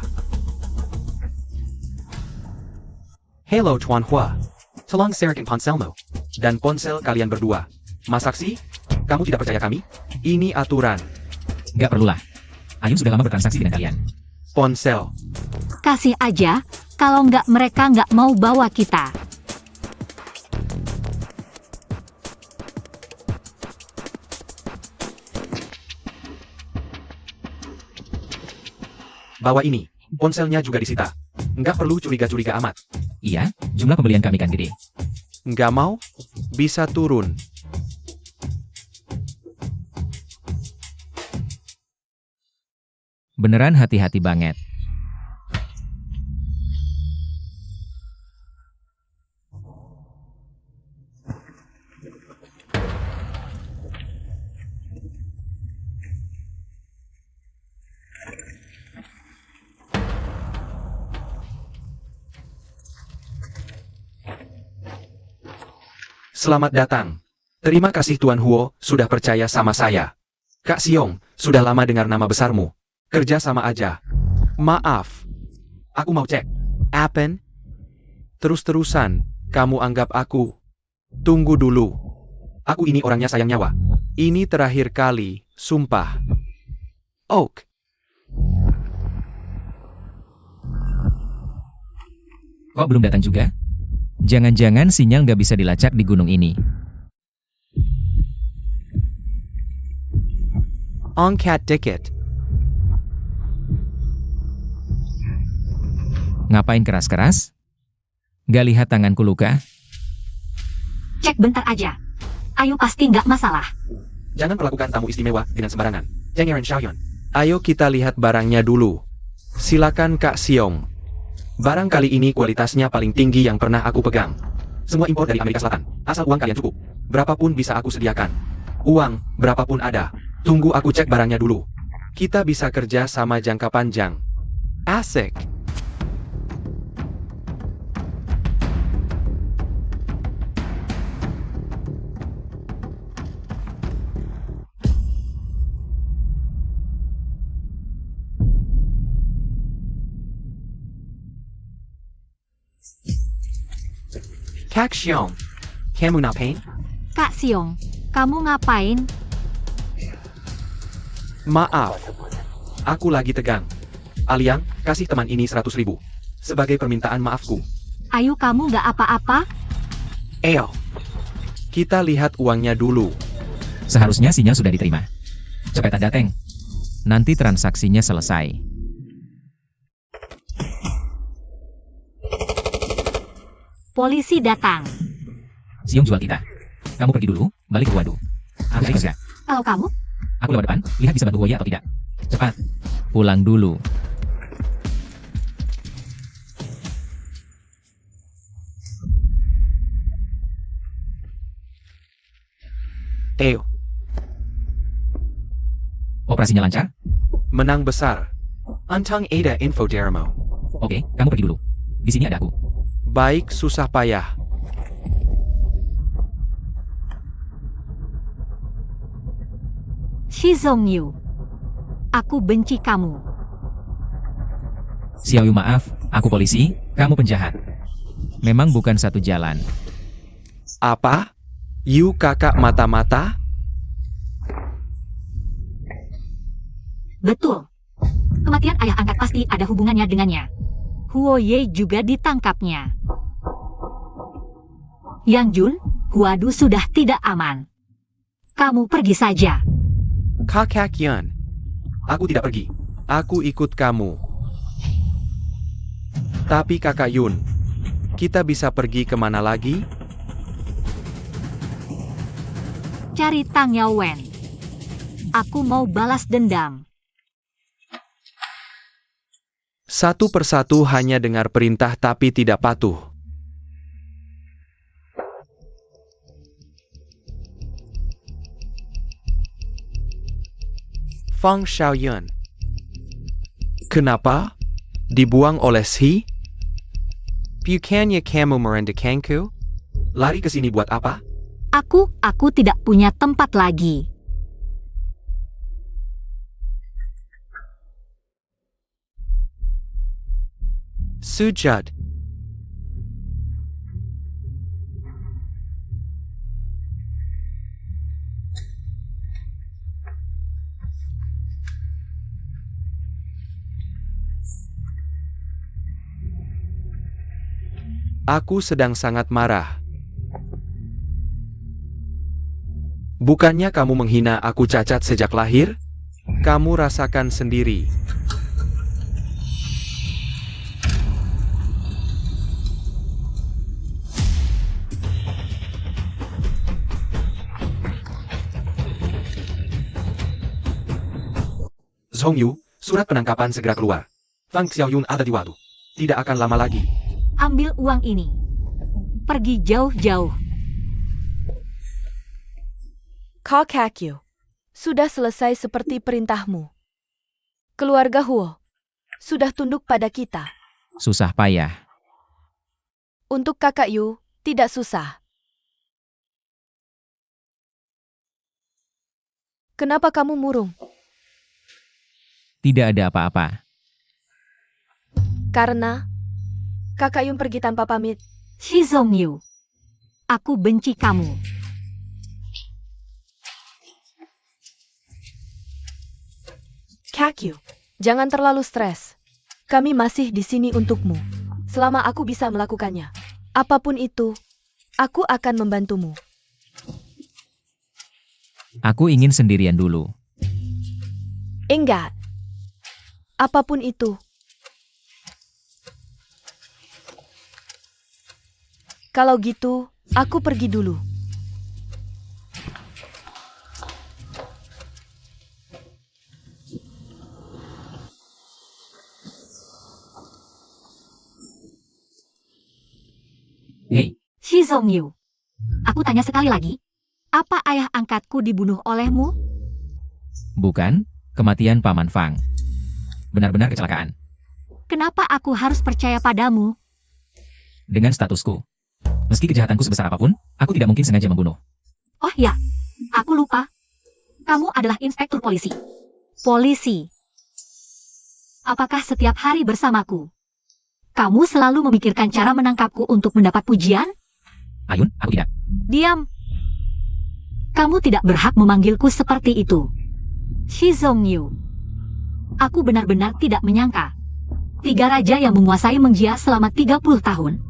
Hello Tuan Hua. Tolong serahkan ponselmu. Dan ponsel kalian berdua. Mas Saksi, kamu tidak percaya kami? Ini aturan. Nggak perlulah. Ayun sudah lama bertransaksi dengan kalian. Ponsel. Kasih aja, kalau nggak mereka nggak mau bawa kita. Bawa ini. Ponselnya juga disita. Nggak perlu curiga-curiga amat. Iya, jumlah pembelian kami kan gede. Nggak mau? Bisa turun. Beneran hati-hati banget. Selamat datang. Terima kasih Tuan Huo, sudah percaya sama saya. Kak Siong, sudah lama dengar nama besarmu. Kerja sama aja. Maaf. Aku mau cek. Apen? Terus-terusan, kamu anggap aku. Tunggu dulu. Aku ini orangnya sayang nyawa. Ini terakhir kali, sumpah. Oak. Kok belum datang juga? Jangan-jangan sinyal nggak bisa dilacak di gunung ini. Angkat dikit. Ngapain keras-keras? Nggak lihat tanganku luka? Cek bentar aja. Ayo pasti nggak masalah. Jangan perlakukan tamu istimewa dengan sembarangan. Jengeran Xiaoyun. Ayo kita lihat barangnya dulu. Silakan Kak Siong. Barang kali ini kualitasnya paling tinggi yang pernah aku pegang. Semua impor dari Amerika Selatan. Asal uang kalian cukup. Berapapun bisa aku sediakan. Uang, berapapun ada. Tunggu aku cek barangnya dulu. Kita bisa kerja sama jangka panjang. Asik. Kak Xiong, kamu ngapain? Kak Siong, kamu ngapain? Maaf, aku lagi tegang. Aliang, kasih teman ini 100.000. Sebagai permintaan maafku. Ayo kamu nggak apa-apa? Ayo, kita lihat uangnya dulu. Seharusnya sinyal sudah diterima. Cepetan dateng. Nanti transaksinya selesai. Polisi datang. Siong jual kita. Kamu pergi dulu, balik ke Wadu. Aku cari kerja. Kalau kamu? Aku lewat depan, lihat bisa bantu Woya atau tidak. Cepat. Pulang dulu. Ayo, Operasinya lancar? menang besar. Antang ada info Dermo. Oke, kamu pergi dulu. Di sini ada aku. Baik susah payah. Shizong Yu. Aku benci kamu. Xiaoyu maaf, aku polisi, kamu penjahat. Memang bukan satu jalan. Apa? You kakak mata-mata? Betul. Kematian ayah angkat pasti ada hubungannya dengannya. Huo Ye juga ditangkapnya. Yang Jun, Huadu sudah tidak aman. Kamu pergi saja. Kakak Yun. Aku tidak pergi. Aku ikut kamu. Tapi kakak Yun, kita bisa pergi kemana lagi? Cari Tang Yao Wen. Aku mau balas dendam. Satu persatu hanya dengar perintah tapi tidak patuh. Fang Xiaoyun. Kenapa? Dibuang oleh Si? Bukannya kamu merendahkanku? Lari ke sini buat apa? Aku tidak punya tempat lagi. Sujud. Aku sedang sangat marah. Bukannya kamu menghina aku cacat sejak lahir? Kamu rasakan sendiri. Zhongyu, Surat penangkapan segera keluar. Fang Xiaoyun ada di Wadu. Tidak akan lama lagi. Ambil uang ini. Pergi jauh-jauh. Kakakyu, sudah selesai seperti perintahmu. Keluarga Huo sudah tunduk pada kita. Susah payah. Untuk kakak Yu, tidak susah. Kenapa kamu murung? Tidak ada apa-apa. Karena kakak Yu pergi tanpa pamit. Shizongyu. Aku benci kamu. Kakyu, jangan terlalu stres. Kami masih di sini untukmu. Selama aku bisa melakukannya. Apapun itu, aku akan membantumu. Aku ingin sendirian dulu. Enggak. Apapun itu. Kalau gitu, aku pergi dulu. Hei, Shizongyu. Aku tanya sekali lagi. Apa ayah angkatku dibunuh olehmu? bukan, kematian Paman Fang. Benar-benar kecelakaan. Kenapa aku harus percaya padamu? Dengan statusku. Meski kejahatanku sebesar apapun, aku tidak mungkin sengaja membunuh. Oh ya, aku lupa. Kamu adalah inspektur polisi. Polisi. Apakah setiap hari bersamaku? Kamu selalu memikirkan cara menangkapku untuk mendapat pujian? Ayun, aku tidak. Diam. Kamu tidak berhak memanggilku seperti itu. Shizongyu. Aku benar-benar tidak menyangka. 3 raja yang menguasai Mengjia selama 30 tahun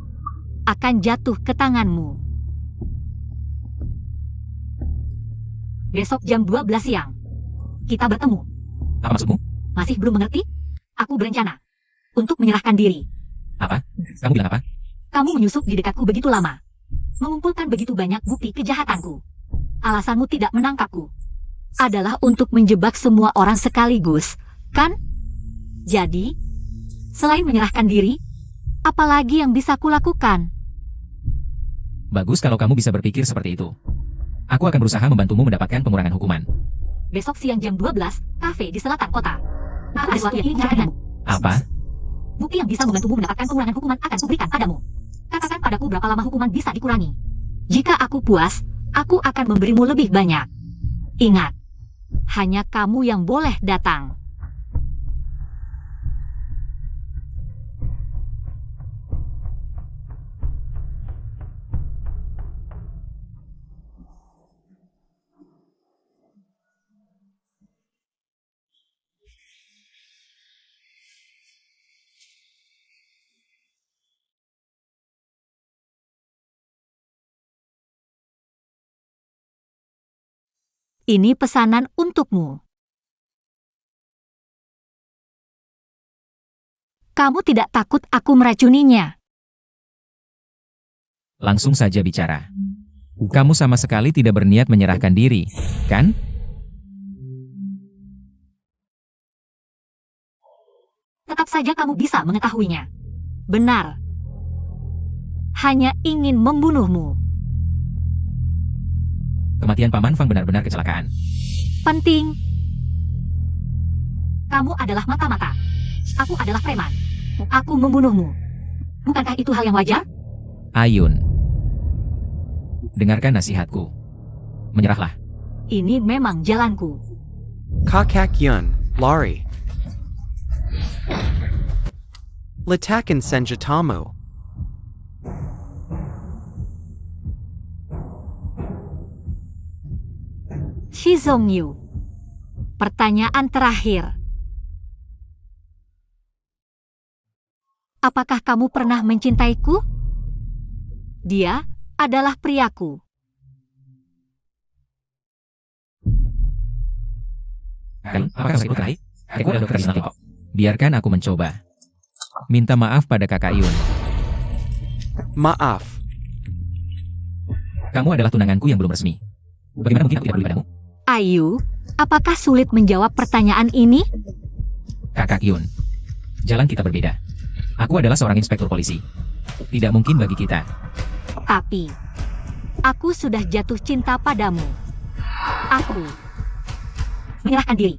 akan jatuh ke tanganmu. Besok jam 12 siang. Kita bertemu. Apa maksudmu? Masih belum mengerti? Aku berencana untuk menyerahkan diri. Apa? Kamu bilang apa? Kamu menyusup di dekatku begitu lama. Mengumpulkan begitu banyak bukti kejahatanku. Alasanmu tidak menangkapku adalah untuk menjebak semua orang sekaligus, kan? Jadi, selain menyerahkan diri, apalagi yang bisa kulakukan? Bagus kalau kamu bisa berpikir seperti itu. Aku akan berusaha membantumu mendapatkan pengurangan hukuman. Besok siang jam 12, kafe di selatan kota. Aku ada sesuatu yang ingin bicarakan. Apa? Bukti yang bisa membantumu mendapatkan pengurangan hukuman akan kuberikan padamu. Katakan padaku berapa lama hukuman bisa dikurangi. Jika aku puas, aku akan memberimu lebih banyak. Ingat, hanya kamu yang boleh datang. Ini pesanan untukmu. Kamu tidak takut aku meracuninya? Langsung saja bicara. Kamu sama sekali tidak berniat menyerahkan diri, kan? Tetap saja kamu bisa mengetahuinya. Benar. Hanya ingin membunuhmu. Kematian Paman Fang benar-benar kecelakaan. Penting. Kamu adalah mata-mata. Aku adalah preman. Aku membunuhmu. Bukankah itu hal yang wajar? Ayun. Dengarkan nasihatku. Menyerahlah. Ini memang jalanku. Kakak Yun, lari. Letakan senjatamu. Shizongyu. Pertanyaan terakhir. Apakah kamu pernah mencintaiku? Dia adalah priaku. Kan, apakah saya terkait? Aku adalah dokter di sana Tiongkok. Biarkan aku mencoba. Minta maaf pada Kakak Yun. Maaf. Kamu adalah tunanganku yang belum resmi. Bagaimana mungkin aku tidak peduli padamu? Ayu, apakah sulit menjawab pertanyaan ini? Kakak Yun. Jalan kita berbeda. Aku adalah seorang inspektur polisi. Tidak mungkin bagi kita. Tapi, aku sudah jatuh cinta padamu. Aku menyerahkan diri.